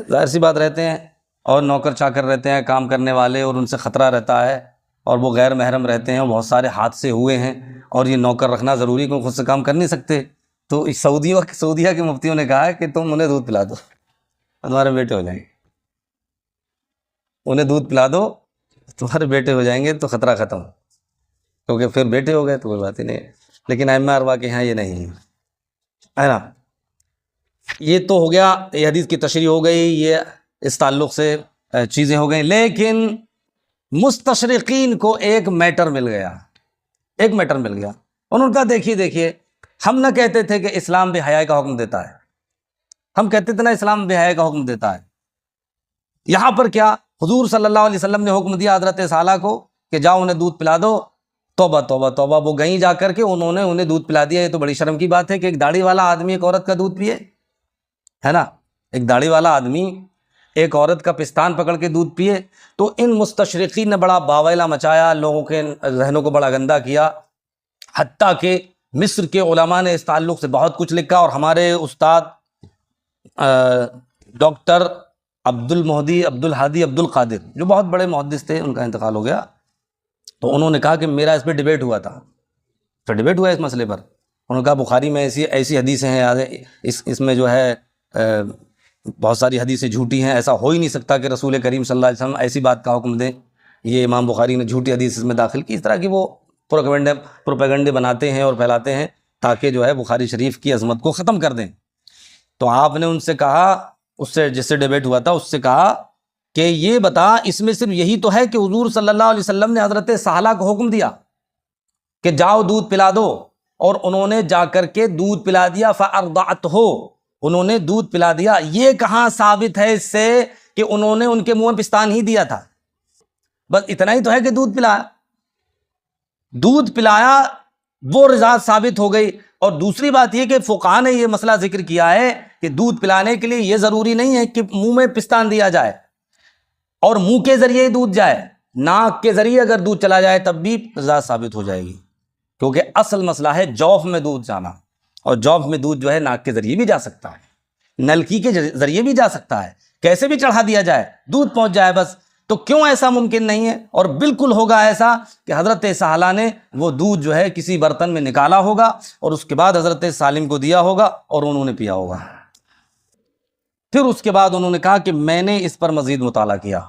ظاہر سی بات رہتے ہیں، اور نوکر چاکر رہتے ہیں کام کرنے والے، اور ان سے خطرہ رہتا ہے، اور وہ غیر محرم رہتے ہیں، بہت سارے حادثے ہوئے ہیں، اور یہ نوکر رکھنا ضروری کیوں، خود سے کام کر نہیں سکتے، تو سعودیہ کے مفتیوں نے کہا ہے کہ تم انہیں دودھ پلا دو، تمہارے بیٹے ہو جائیں گے، انہیں دودھ پلا دو تمہارے بیٹے ہو جائیں گے، تو خطرہ ختم، کیونکہ پھر بیٹے ہو گئے تو کوئی بات ہی نہیں ہے۔ لیکن ائمہ اربعہ کے یہاں یہ نہیں ہے نا۔ یہ تو ہو گیا، یہ حدیث کی تشریح ہو گئی، یہ اس تعلق سے چیزیں ہو گئیں، لیکن مستشرقین کو ایک میٹر مل گیا، انہوں نے کہا دیکھیے ہم نہ کہتے تھے کہ اسلام بے حیائی کا حکم دیتا ہے، ہم کہتے تھے نا اسلام بے حیائی کا حکم دیتا ہے، یہاں پر کیا حضور صلی اللہ علیہ وسلم نے حکم دیا حضرت سالہ کو کہ جاؤ انہیں دودھ پلا دو، توبہ توبہ توبہ، وہ گئیں جا کر کے انہوں نے انہیں دودھ پلا دیا۔ یہ تو بڑی شرم کی بات ہے کہ ایک داڑھی والا آدمی ایک عورت کا دودھ پیے، ہے نا، ایک داڑھی والا آدمی ایک عورت کا پستان پکڑ کے دودھ پیے۔ تو ان مستشرقین نے بڑا باویلا مچایا، لوگوں کے ذہنوں کو بڑا گندا کیا، حتیٰ کہ مصر کے علماء نے اس تعلق سے بہت کچھ لکھا، اور ہمارے استاد ڈاکٹر عبد المہدی عبد الہادی عبد القادر جو بہت بڑے محدث تھے، ان کا انتقال ہو گیا، تو انہوں نے کہا کہ میرا اس پہ ڈیبیٹ ہوا تھا، پھر ڈیبیٹ ہوا اس مسئلے پر، انہوں نے کہا بخاری میں ایسی حدیثیں ہیں، اس میں جو ہے بہت ساری حدیثیں جھوٹی ہیں، ایسا ہو ہی نہیں سکتا کہ رسول کریم صلی اللہ علیہ وسلم ایسی بات کا حکم دیں، یہ امام بخاری نے جھوٹی حدیث اس میں داخل کی۔ اس طرح کی وہ پروپیگنڈے بناتے ہیں اور پھیلاتے ہیں تاکہ جو ہے بخاری شریف کی عظمت کو ختم کر دیں۔ تو آپ نے ان سے کہا، اس سے جس سے ڈیبیٹ ہوا تھا اس سے کہا کہ یہ بتا، اس میں صرف یہی تو ہے کہ حضور صلی اللہ علیہ وسلم نے حضرت سہلہ کو حکم دیا کہ جاؤ دودھ پلا دو، اور انہوں نے جا کر کے دودھ پلا دیا، فَأَرْضَعَتْهُ، انہوں نے دودھ پلا دیا، یہ کہاں ثابت ہے اس سے کہ انہوں نے ان کے منہ میں پستان ہی دیا تھا؟ بس اتنا ہی تو ہے کہ دودھ پلایا، وہ رضاعت ثابت ہو گئی۔ اور دوسری بات یہ کہ فقہاء نے یہ مسئلہ ذکر کیا ہے کہ دودھ پلانے کے لیے یہ ضروری نہیں ہے کہ منہ میں پستان دیا جائے اور منہ کے ذریعے دودھ جائے، ناک کے ذریعے اگر دودھ چلا جائے تب بھی رضاعت ثابت ہو جائے گی، کیونکہ اصل مسئلہ ہے جوف میں دودھ جانا، اور جوف میں دودھ جو ہے ناک کے ذریعے بھی جا سکتا ہے، نلکی کے ذریعے بھی جا سکتا ہے، کیسے بھی چڑھا دیا جائے دودھ پہنچ جائے بس۔ تو کیوں ایسا ممکن نہیں ہے؟ اور بالکل ہوگا ایسا کہ حضرت سہلہ نے وہ دودھ جو ہے کسی برتن میں نکالا ہوگا، اور اس کے بعد حضرت سالم کو دیا ہوگا اور انہوں نے پیا ہوگا۔ پھر اس کے بعد انہوں نے کہا کہ میں نے اس پر مزید مطالعہ کیا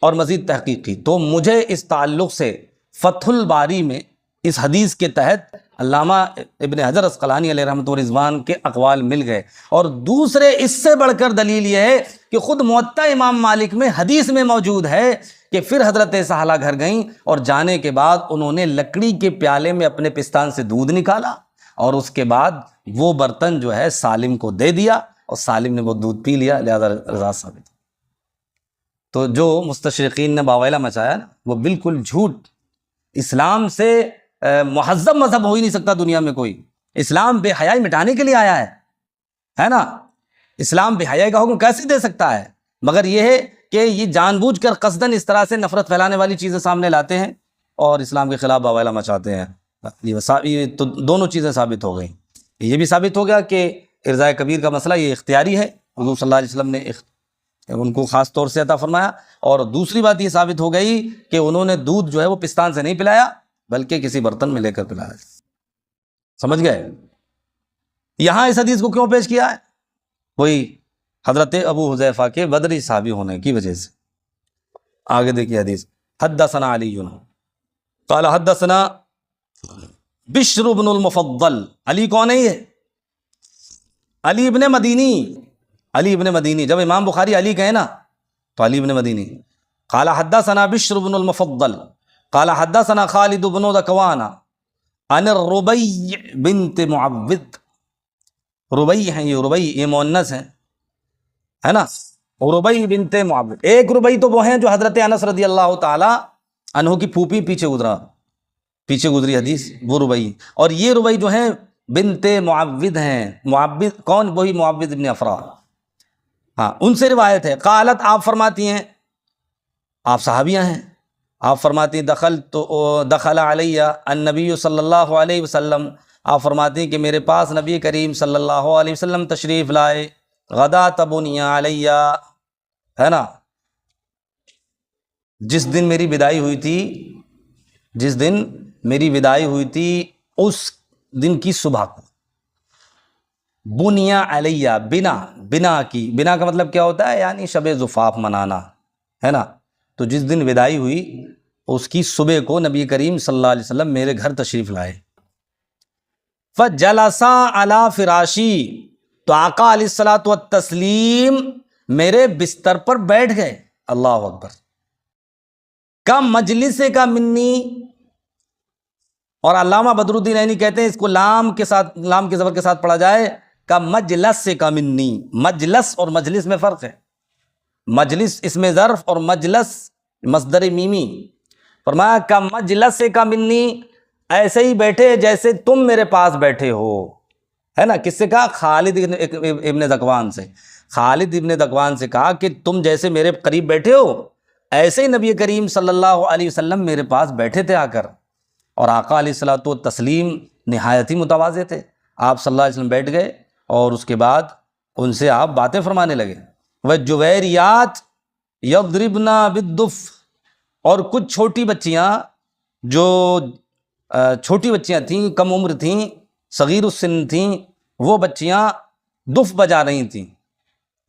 اور مزید تحقیق کی، تو مجھے اس تعلق سے فتح الباری میں اس حدیث کے تحت علامہ ابن حجر عسقلانی علیہ رحمۃ ورضوان کے اقوال مل گئے، اور دوسرے اس سے بڑھ کر دلیل یہ ہے کہ خود موطا امام مالک میں حدیث میں موجود ہے کہ پھر حضرت سہلہ گھر گئیں، اور جانے کے بعد انہوں نے لکڑی کے پیالے میں اپنے پستان سے دودھ نکالا، اور اس کے بعد وہ برتن جو ہے سالم کو دے دیا، اور سالم نے وہ دودھ پی لیا، لہذا رضاعت ثابت۔ تو جو مستشرقین نے باویلا مچایا نا، وہ بالکل جھوٹ، اسلام سے مہذب مذہب ہو ہی نہیں سکتا دنیا میں کوئی، اسلام بے حیائی مٹانے کے لیے آیا ہے نا، اسلام بے حیائی کا حکم کیسے دے سکتا ہے؟ مگر یہ ہے کہ یہ جان بوجھ کر قصداً اس طرح سے نفرت پھیلانے والی چیزیں سامنے لاتے ہیں اور اسلام کے خلاف باویلا مچاتے ہیں۔ یہ تو دونوں چیزیں ثابت ہو گئیں، یہ بھی ثابت ہو گیا کہ ارضاء کبیر کا مسئلہ یہ اختیاری ہے، حضور صلی اللہ علیہ وسلم نے ان کو خاص طور سے عطا فرمایا، اور دوسری بات یہ ثابت ہو گئی کہ انہوں نے دودھ جو ہے وہ پستان سے نہیں پلایا بلکہ کسی برتن میں لے کر پلایا۔ سمجھ گئے؟ یہاں اس حدیث کو کیوں پیش کیا ہے؟ وہی حضرت ابو حذیفہ کے بدری صحابی ہونے کی وجہ سے۔ آگے دیکھیے حدیث، حدثنا علی قال حدثنا بشر بن المفضل، علی کون ہے یہ؟ علی ابن مدینی، علی ابن مدینی، جب امام بخاری علی کہے نا تو علی ابن مدینی، قال حدثنا بشر بن المفضل قال حدثنا خالد بن ذکوان عن الربیع بنت معوذ. ربیع ہیں یہ مؤنث ہے نا. ربیع بنت معوذ. ایک ربیع تو وہ ہیں جو حضرت انس رضی اللہ تعالی عنہ کی پھوپھی پیچھے گزری حدیث، وہ ربیع. اور یہ ربیع جو ہیں بنت معوذ ہیں. معوذ کون؟ وہی معوذ ابن افرا. ہاں، ان سے روایت ہے. قالت، آپ فرماتی ہیں، آپ صحابیہ ہیں، آپ فرماتی ہیں دخل علیہ النبی صلی اللہ علیہ وسلم، آپ فرماتی ہیں کہ میرے پاس نبی کریم صلی اللہ علیہ وسلم تشریف لائے. غدا تبنی علیہ، ہے نا، جس دن میری بدائی ہوئی تھی اس دن کی صبح کو. بنیا علیہ، بنا کا مطلب کیا ہوتا ہے؟ یعنی شب زفاف منانا، ہے نا. تو جس دن وداعی ہوئی اس کی صبح کو نبی کریم صلی اللہ علیہ وسلم میرے گھر تشریف لائے. فَجَلَسَا عَلَى فِرَاشِي، تو آقا علیہ الصلوۃ والتسلیم میرے بستر پر بیٹھ گئے. اللہ اکبر. کا مجلس کا منی، اور علامہ بدر الدین عینی کہتے ہیں اس کو لام کے زبر کے ساتھ پڑھا جائے کا مجلس کا منی. مجلس اور مجلس میں فرق ہے. مجلس اسم ظرف اور مجلس مصدر میمی. فرمایا کا مجلس کا منی، ایسے ہی بیٹھے جیسے تم میرے پاس بیٹھے ہو، ہے نا. کس سے کہا؟ خالد ابن ذکوان سے. خالد ابن ذکوان سے کہا کہ تم جیسے میرے قریب بیٹھے ہو ایسے ہی نبی کریم صلی اللہ علیہ وسلم میرے پاس بیٹھے تھے آ کر. اور آقا علیہ الصلوۃ والتسلیم نہایت ہی متواضع تھے. آپ صلی اللہ علیہ وسلم بیٹھ گئے اور اس کے بعد ان سے آپ باتیں فرمانے لگے. وَالجُوَیریات یضربن بالدف، اور کچھ چھوٹی بچیاں جو چھوٹی بچیاں تھیں، کم عمر تھیں، صغیر السن تھیں، وہ بچیاں دف بجا رہی تھیں.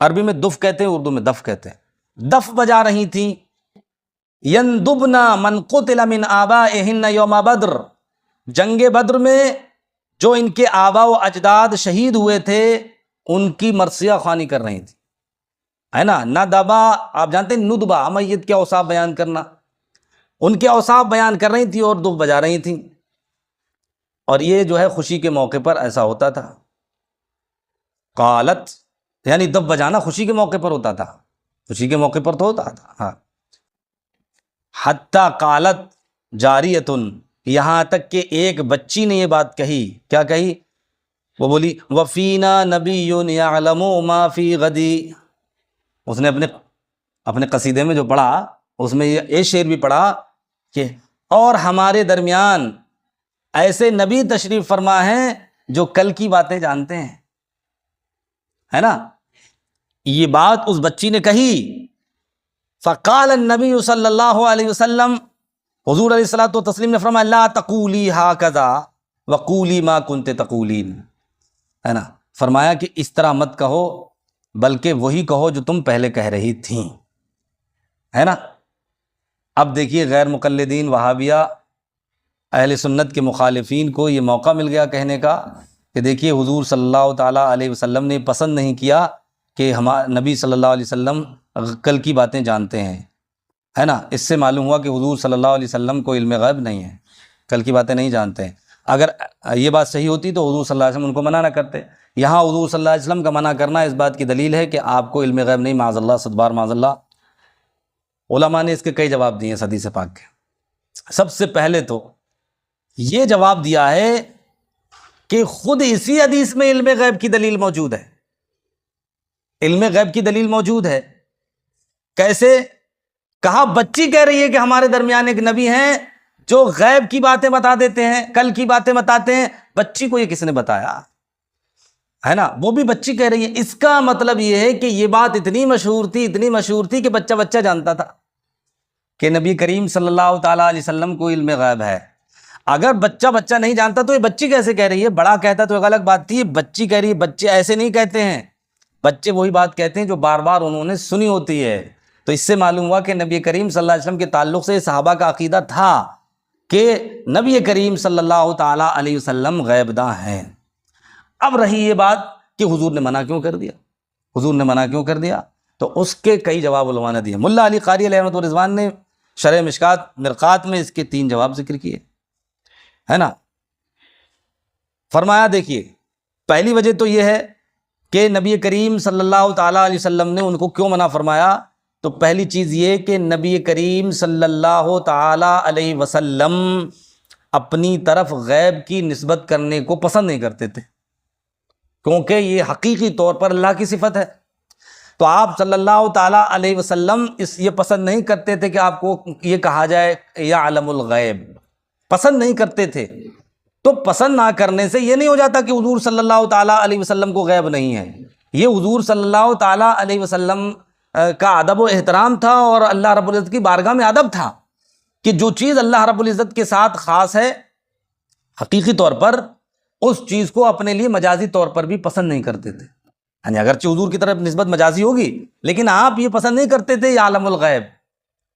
عربی میں دف کہتے ہیں، اردو میں دف کہتے ہیں. دف بجا رہی تھیں. یندبن من قتل من آبائہن یوم بدر، جنگ بدر میں جو ان کے آبا و اجداد شہید ہوئے تھے ان کی مرثیہ خوانی کر رہی تھیں، ہے نا. ندبا، آپ جانتے ہیں ندبہ میت کے اوصاف بیان کرنا، ان کے اوصاف بیان کر رہی تھیں اور دف بجا رہی تھیں. اور یہ جو ہے خوشی کے موقع پر ایسا ہوتا تھا. قالت، یعنی دف بجانا خوشی کے موقع پر ہوتا تھا، خوشی کے موقع پر تو ہوتا تھا. ہاں. حتیٰ قالت جاریتن، یہاں تک کہ ایک بچی نے یہ بات کہی. کیا کہی؟ وہ بولی وفینا نبی یعلم ما فی غدی. اس نے اپنے قصیدے میں جو پڑھا اس میں یہ شعر بھی پڑھا کہ اور ہمارے درمیان ایسے نبی تشریف فرما ہیں جو کل کی باتیں جانتے ہیں، ہے نا. یہ بات اس بچی نے کہی. فقال النبی صلی اللہ علیہ وسلم، حضور علیہ الصلوۃ والتسلیم نے فرمایا لا تقولی ہاکذا وقولی ما کنت تقولین، ہے نا. فرمایا کہ اس طرح مت کہو بلکہ وہی کہو جو تم پہلے کہہ رہی تھیں، ہے نا. اب دیکھیے غیر مقلدین وہابیہ اہل سنت کے مخالفین کو یہ موقع مل گیا کہنے کا کہ دیکھیے حضور صلی اللہ تعالیٰ علیہ وسلم نے پسند نہیں کیا کہ نبی صلی اللہ علیہ وسلم کل کی باتیں جانتے ہیں، ہے نا. اس سے معلوم ہوا کہ حضور صلی اللہ علیہ وسلم کو علم غیب نہیں ہے، کل کی باتیں نہیں جانتے ہیں. اگر یہ بات صحیح ہوتی تو حضور صلی اللہ علیہ وسلم ان کو منع نہ کرتے. یہاں حضور صلی اللہ علیہ وسلم کا منع کرنا اس بات کی دلیل ہے کہ آپ کو علم غیب نہیں، معاذ اللہ، صدبار معاذ اللہ. علماء نے اس کے کئی جواب دیے ہیں حدیث پاک کے. سب سے پہلے تو یہ جواب دیا ہے کہ خود اسی حدیث میں علم غیب کی دلیل موجود ہے. علم غیب کی دلیل موجود ہے. کیسے؟ کہا بچی کہہ رہی ہے کہ ہمارے درمیان ایک نبی ہیں جو غیب کی باتیں بتا دیتے ہیں، کل کی باتیں بتاتے ہیں. بچی کو یہ کس نے بتایا، ہے نا. وہ بھی بچی کہہ رہی ہے. اس کا مطلب یہ ہے کہ یہ بات اتنی مشہور تھی کہ بچہ جانتا تھا کہ نبی کریم صلی اللہ تعالیٰ علیہ وسلم کو علم غیب ہے. اگر بچہ نہیں جانتا تو یہ بچی کیسے کہہ رہی ہے؟ بڑا کہتا تو ایک الگ بات تھی. بچی کہہ رہی ہے. بچے ایسے نہیں کہتے ہیں، بچے وہی بات کہتے ہیں جو بار بار انہوں نے سنی ہوتی ہے. تو اس سے معلوم ہوا کہ نبی کریم صلی اللہ علیہ وسلم کے تعلق سے صحابہ کا عقیدہ تھا کہ نبی کریم صلی اللہ تعالیٰ علیہ وسلم غیب داں ہیں. اب رہی یہ بات کہ حضور نے منع کیوں کر دیا. تو اس کے کئی جواب علماء نے دیے. ملا علی قاری علیہ رحمۃ الرضوان نے شرح مرقات میں اس کے 3 جواب ذکر کیے، ہے نا. فرمایا دیکھیے، پہلی وجہ تو یہ ہے کہ نبی کریم صلی اللہ تعالیٰ علیہ وسلم نے ان کو کیوں منع فرمایا. تو پہلی چیز یہ کہ نبی کریم صلی اللہ تعالیٰ علیہ وسلم اپنی طرف غیب کی نسبت کرنے کو پسند نہیں کرتے تھے، کیونکہ یہ حقیقی طور پر اللہ کی صفت ہے. تو آپ صلی اللہ تعالیٰ علیہ وسلم یہ پسند نہیں کرتے تھے کہ آپ کو یہ کہا جائے یعلم الغیب، پسند نہیں کرتے تھے. تو پسند نہ کرنے سے یہ نہیں ہو جاتا کہ حضور صلی اللہ تعالیٰ علیہ وسلم کو غیب نہیں ہے. یہ حضور صلی اللہ تعالیٰ علیہ وسلم کا ادب و احترام تھا، اور اللہ رب العزت کی بارگاہ میں ادب تھا کہ جو چیز اللہ رب العزت کے ساتھ خاص ہے حقیقی طور پر، اس چیز کو اپنے لیے مجازی طور پر بھی پسند نہیں کرتے تھے. یعنی اگرچہ حضور کی طرف نسبت مجازی ہوگی، لیکن آپ یہ پسند نہیں کرتے تھے یعلم الغیب،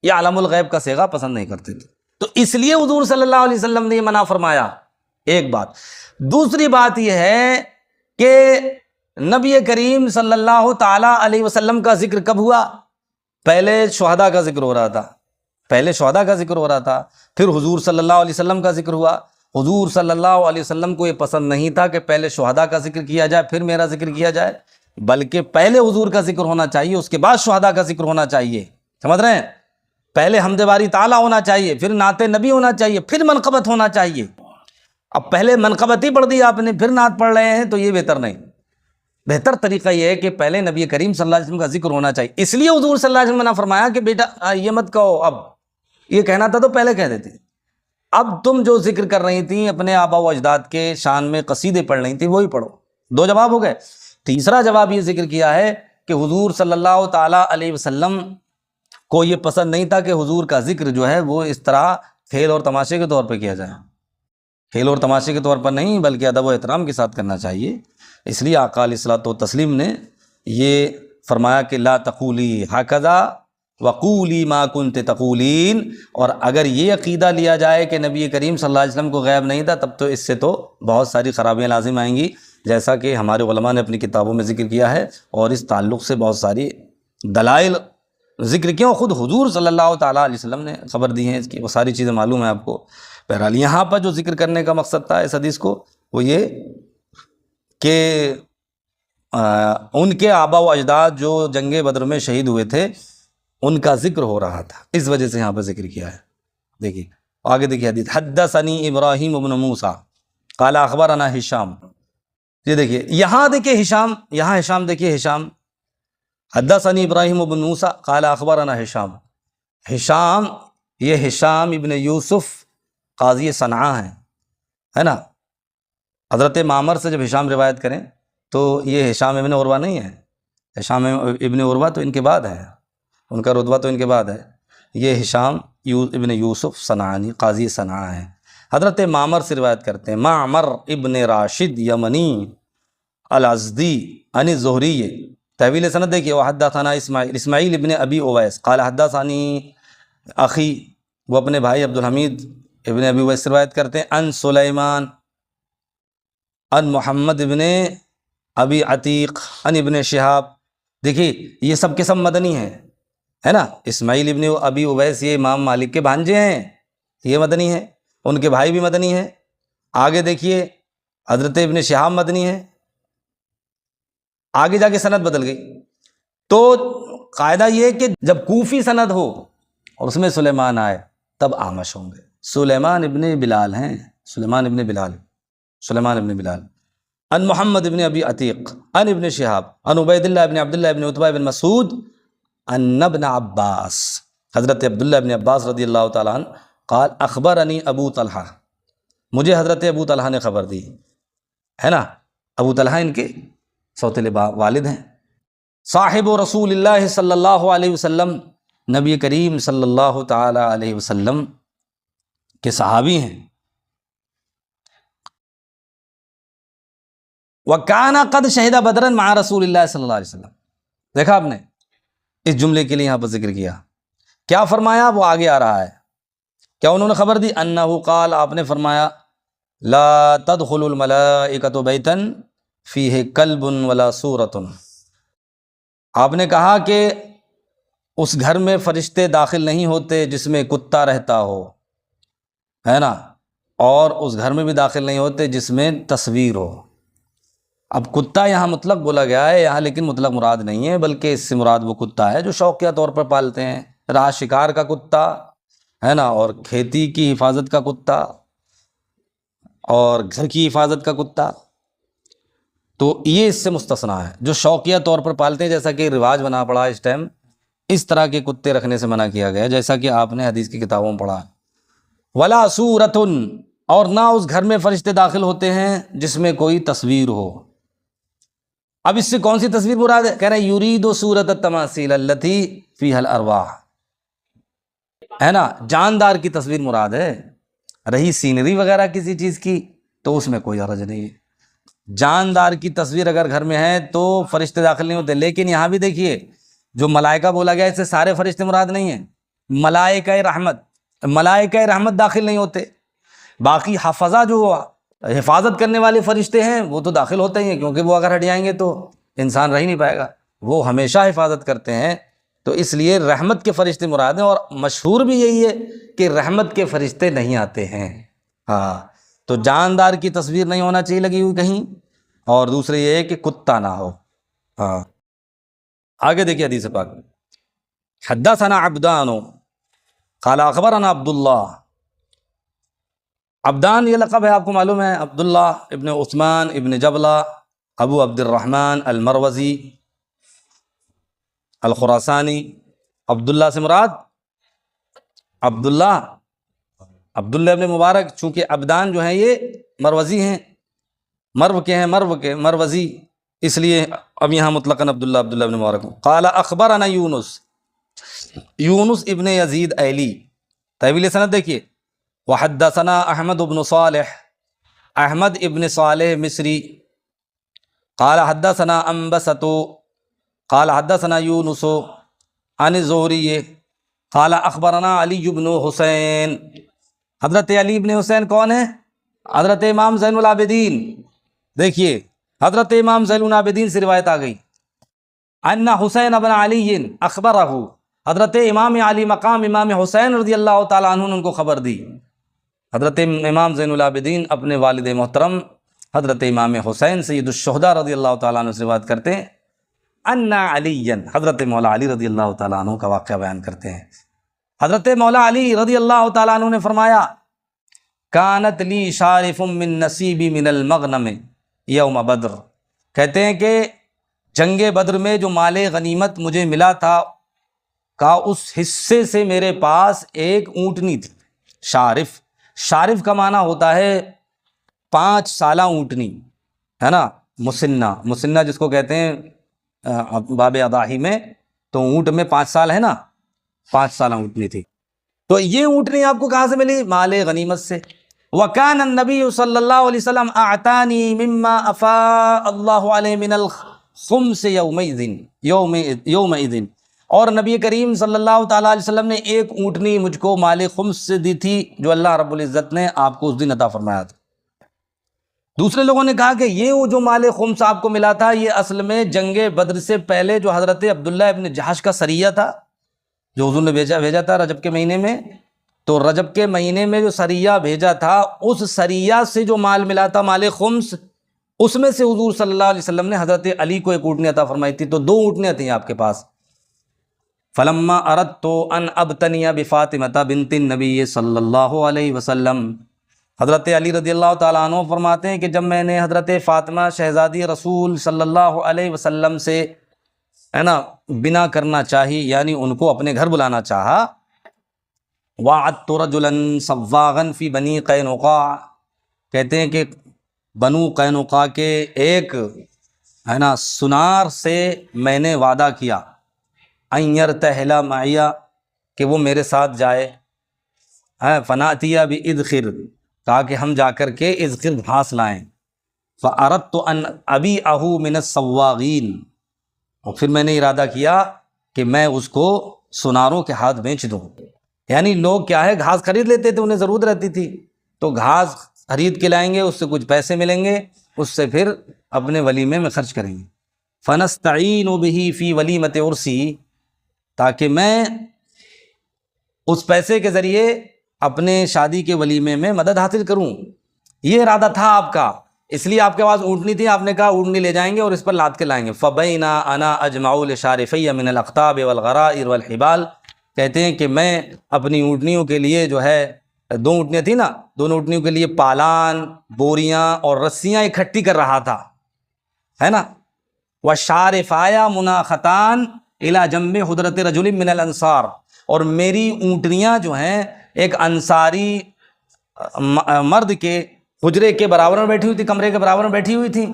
یہ عالم الغیب کا صیغہ پسند نہیں کرتے تھے. تو اس لیے حضور صلی اللہ علیہ وسلم نے یہ منع فرمایا. ایک بات. دوسری بات یہ ہے کہ نبی کریم صلی اللہ تعالیٰ علیہ وسلم کا ذکر کب ہوا؟ پہلے شہداء کا ذکر ہو رہا تھا، پھر حضور صلی اللہ علیہ وسلم کا ذکر ہوا. حضور صلی اللہ علیہ وسلم کو یہ پسند نہیں تھا کہ پہلے شہداء کا ذکر کیا جائے پھر میرا ذکر کیا جائے، بلکہ پہلے حضور کا ذکر ہونا چاہیے، اس کے بعد شہداء کا ذکر ہونا چاہیے. سمجھ رہے ہیں؟ پہلے حمد باری تعالیٰ ہونا چاہیے، پھر نعت نبی ہونا چاہیے، پھر منقبت ہونا چاہیے. اب پہلے منقبت ہی پڑھ دی آپ نے، پھر نعت پڑھ رہے ہیں، تو یہ بہتر نہیں. بہتر طریقہ یہ ہے کہ پہلے نبی کریم صلی اللہ علیہ وسلم کا ذکر ہونا چاہیے. اس لیے حضور صلی اللہ علیہ وسلم نے فرمایا کہ بیٹا یہ مت کہو، اب یہ کہنا تھا تو پہلے کہہ دیتے. اب تم جو ذکر کر رہی تھیں اپنے آبا و اجداد کے شان میں قصیدے پڑھ رہی تھیں، وہی پڑھو. 2 جواب ہو گئے. تیسرا جواب یہ ذکر کیا ہے کہ حضور صلی اللہ تعالیٰ علیہ وسلم کو یہ پسند نہیں تھا کہ حضور کا ذکر جو ہے وہ اس طرح کھیل اور تماشے کے طور پہ کیا جائے. کھیل اور تماشے کے طور پر نہیں، بلکہ ادب و احترام کے ساتھ کرنا چاہیے. اس لیے آقا علیہ الصلوۃ والتسلیم نے یہ فرمایا کہ لا تقولی ہکذا وقولی ما کنت تقولین. اور اگر یہ عقیدہ لیا جائے کہ نبی کریم صلی اللہ علیہ وسلم کو غیب نہیں تھا، تب تو اس سے تو بہت ساری خرابیاں لازم آئیں گی، جیسا کہ ہمارے علماء نے اپنی کتابوں میں ذکر کیا ہے، اور اس تعلق سے بہت ساری دلائل ذکر کیوں خود حضور صلی اللہ تعالیٰ علیہ وسلم نے خبر دی ہیں اس کی، وہ ساری چیزیں معلوم ہیں آپ کو. بہرحال یہاں پر جو ذکر کرنے کا مقصد تھا اس حدیث کو، وہ یہ کہ ان کے آبا و اجداد جو جنگ بدر میں شہید ہوئے تھے ان کا ذکر ہو رہا تھا، اس وجہ سے یہاں پر ذکر کیا ہے. دیکھیے آگے دیکھیے حدیث. حدثنی ابراہیم بن موسیٰ قال اخبرنا ہشام. یہ دیکھیے یہاں دیکھیے ہشام، یہاں ہشام دیکھیے، ہشام حدثنی ابراہیم بن موسیٰ قال اخبرنا ہشام. ہشام یہ ہشام ابن یوسف قاضی صنعاء ہیں، ہے نا. حضرت معمر سے جب ہشام روایت کریں تو یہ ہشام ابن عروہ نہیں ہے، ہشام ابن عروہ تو ان کے بعد ہے، ان کا رتبہ تو ان کے بعد ہے. یہ ہشام ابن یوسف صنعانی قاضی صنعاء ہیں. حضرت معمر سے روایت کرتے ہیں، معمر ابن راشد یمنی الازدی عن الزہری. تحویل سند دیکھیے، وحدثنا اسماعیل ابن ابی اویس قال حدثنی اخی، وہ اپنے بھائی عبدالحمید ابن ابی اویس سے روایت کرتے ہیں، ان سلیمان ان محمد ابن ابی عتیق ان ابن شہاب. دیکھیے یہ سب کے سب مدنی ہیں، ہے نا. اسماعیل ابن ابی اویس یہ امام مالک کے بھانجے ہیں، یہ مدنی ہیں، ان کے بھائی بھی مدنی ہیں. آگے دیکھیے حضرت ابن شہاب مدنی ہیں. آگے جا کے سند بدل گئی. تو قاعدہ یہ کہ جب کوفی سند ہو اور اس میں سلیمان آئے تب اعمش ہوں گے. سلیمان ابن بلال ہیں، سلیمان ابن بلال ان محمد ابن ابی عتیق ان ابن شہاب ان عبید اللہ ابن عبداللہ ابن عتبہ ابن مسعود ان ابن عباس، حضرت عبداللہ ابن عباس رضی اللہ تعالیٰ عنہ قال اخبرنی ابو طلحہ، مجھے حضرت ابو طلحہ نے خبر دی، ہے نا. ابو طلحہ ان کے سوتیلے والد ہیں. صاحب رسول اللہ صلی اللہ علیہ وسلم، نبی کریم صلی اللہ تعالیٰ علیہ وسلم کے صحابی ہیں. وَكَانَ قَدْ شَهِدَ بَدْرًا مَعَ رسول اللہ صلی اللہ علیہ وسلم. دیکھا آپ نے اس جملے کے لیے یہاں پر ذکر کیا، کیا فرمایا وہ آگے آ رہا ہے. کیا انہوں نے خبر دی؟ انہ قال، آپ نے فرمایا لا تدخل الملائکۃ بیتا فیہ کلب ولا صورۃ. آپ نے کہا کہ اس گھر میں فرشتے داخل نہیں ہوتے جس میں کتا رہتا ہو، ہے نا، اور اس گھر میں بھی داخل نہیں ہوتے جس میں تصویر ہو۔ اب کتا یہاں مطلق بولا گیا ہے یہاں، لیکن مطلق مراد نہیں ہے، بلکہ اس سے مراد وہ کتا ہے جو شوقیہ طور پر پالتے ہیں، راہ شکار کا کتا، ہے نا، اور کھیتی کی حفاظت کا کتا، اور گھر کی حفاظت کا کتا، تو یہ اس سے مستثنا ہے۔ جو شوقیہ طور پر پالتے ہیں، جیسا کہ رواج بنا پڑا اس ٹائم، اس طرح کے کتے رکھنے سے منع کیا گیا، جیسا کہ آپ نے حدیث کی کتابوں میں پڑھا۔ ولا صورتن، اور نہ اس گھر میں فرشتے داخل ہوتے ہیں جس میں کوئی تصویر ہو۔ اب اس سے کون سی تصویر مراد ہے؟ کہہ رہے ہیں یرید صورت التماثیل التی فیہا الارواح، ہے نا، جاندار کی تصویر مراد ہے۔ رہی سینری وغیرہ کسی چیز کی تو اس میں کوئی حرج نہیں ہے۔ جاندار کی تصویر اگر گھر میں ہے تو فرشتے داخل نہیں ہوتے۔ لیکن یہاں بھی دیکھیے جو ملائکہ بولا گیا اس سے سارے فرشتے مراد نہیں ہیں، ملائکہ رحمت داخل نہیں ہوتے، باقی حفظہ جو حفاظت کرنے والے فرشتے ہیں وہ تو داخل ہوتے ہی ہیں، کیونکہ وہ اگر ہٹ جائیں گے تو انسان رہ ہی نہیں پائے گا، وہ ہمیشہ حفاظت کرتے ہیں، تو اس لیے رحمت کے فرشتے مراد ہیں۔ اور مشہور بھی یہی ہے کہ رحمت کے فرشتے نہیں آتے ہیں، ہاں، تو جاندار کی تصویر نہیں ہونا چاہیے لگی ہوئی کہیں، اور دوسرے یہ ہے کہ کتا نہ ہو۔ ہاں، آگے دیکھیے حدیث پاک، حدثنا عبدان قال اخبرنا عبداللہ۔ عبدان یہ لقب ہے، آپ کو معلوم ہے، عبداللہ ابن عثمان ابن جبلہ ابو عبد الرحمن المروزی الخراسانی۔ عبداللہ سے مراد عبداللہ ابن مبارک، چونکہ عبدان جو ہیں یہ مروزی ہیں، مرو کے ہیں، مروزی، اس لیے اب یہاں مطلقاً عبداللہ ابن مبارک۔ قال اخبرنا یونس ابن یزید ایلی، طویل سند دیکھیے، وحدثنا احمد ابن صالح، احمد ابن صالح مصری، قال حدثنا انبسط قال حدثنا یونس عن الزہری قال اخبرنا علی بن حسین۔ حضرت علی بن حسین کون ہے؟ حضرت امام زین العابدین۔ دیکھیے حضرت امام زین العابدین سے روایت آ گئی، ان حسین بن علی اخبرہ، حضرت امام علی مقام امام حسین رضی اللہ تعالیٰ عنہ نے ان کو خبر دی۔ حضرت امام زین العابدین اپنے والد محترم حضرت امام حسین سید الشہداء رضی اللہ تعالیٰ عنہ سے روایت کرتے ہیں، ان علی، حضرت مولا علی رضی اللہ تعالیٰ عنہ کا واقعہ بیان کرتے ہیں۔ حضرت مولا علی رضی اللہ تعالیٰ عنہ نے فرمایا، کانت لی شارف من نصیبی من المغنم یوم بدر، کہتے ہیں کہ جنگ بدر میں جو مال غنیمت مجھے ملا تھا کا اس حصے سے میرے پاس ایک اونٹنی تھی۔ شارف کا معنی ہوتا ہے 5 سالہ اونٹنی، ہے نا، مسنہ جس کو کہتے ہیں باب اضاحی میں، تو اونٹ میں 5 سال ہے نا، 5 سالہ اونٹنی تھی۔ تو یہ اونٹنی آپ کو کہاں سے ملی؟ مال غنیمت سے۔ وَكَانَ النَّبِيُّ صلی اللہ علیہ وسلم اعطانی مما افاء اللہ علیہ من الخمس یومئذ، اور نبی کریم صلی اللہ تعالیٰ علیہ وسلم نے ایک اونٹنی مجھ کو مال خمس سے دی تھی جو اللہ رب العزت نے آپ کو اس دن عطا فرمایا تھا۔ دوسرے لوگوں نے کہا کہ یہ جو مال خمس آپ کو ملا تھا یہ اصل میں جنگ بدر سے پہلے جو حضرت عبداللہ ابن جحش کا سریہ تھا جو حضور نے بھیجا تھا رجب کے مہینے میں، تو رجب کے مہینے میں جو سریہ بھیجا تھا اس سریہ سے جو مال ملا تھا مال خمس، اس میں سے حضور صلی اللہ علیہ وسلم نے حضرت علی کو ایک اونٹنی عطا فرمائی تھی، تو 2 اونٹنیاں تھیں آپ کے پاس۔ فلما اردت ان ابتنی بفاطمۃ بنت النبی صلی اللہ علیہ وسلم، حضرت علی رضی اللہ تعالیٰ عنہ فرماتے ہیں کہ جب میں نے حضرت فاطمہ شہزادی رسول صلی اللہ علیہ وسلم سے بنا کرنا چاہی، یعنی ان کو اپنے گھر بلانا چاہا، وعدت رجلا صواغا فی بنی قینقاع، کہتے ہیں کہ بنو قینقاع کے ایک سنار سے میں نے وعدہ کیا، ان یرتحل معی، کہ وہ میرے ساتھ جائے، فنأتی بإذخر، کہا کہ ہم جا کر کے اذخر گھاس لائیں، فأردت ان ابیعہ من الصواغین، اور پھر میں نے ارادہ کیا کہ میں اس کو سناروں کے ہاتھ بیچ دوں۔ یعنی لوگ کیا ہے گھاس خرید لیتے تھے، انہیں ضرورت رہتی تھی تو گھاس خرید کے لائیں گے، اس سے کچھ پیسے ملیں گے، اس سے پھر اپنے ولیمے میں خرچ کریں گے۔ فنستعین بہ فی ولیمۃ عرسی، تاکہ میں اس پیسے کے ذریعے اپنے شادی کے ولیمے میں مدد حاصل کروں۔ یہ ارادہ تھا آپ کا، اس لیے آپ کے پاس اونٹنی تھی، آپ نے کہا اونٹنی لے جائیں گے اور اس پر لاد کے لائیں گے۔ فبینا انا اجمع لشارفی من الاقطاب والغرائر والحبال، کہتے ہیں کہ میں اپنی اونٹنیوں کے لیے جو ہے، دو اونٹنیاں تھیں نا، دونوں اونٹنیوں کے لیے پالان، بوریاں اور رسیاں اکٹھی کر رہا تھا، ہے نا۔ وشارفایا مناختان الی جنب حضرت رجل من الانصار، اور میری اونٹنیاں جو ہیں ایک انصاری مرد کے حجرے کے برابر میں بیٹھی ہوئی تھی، کمرے کے برابر میں بیٹھی ہوئی تھی۔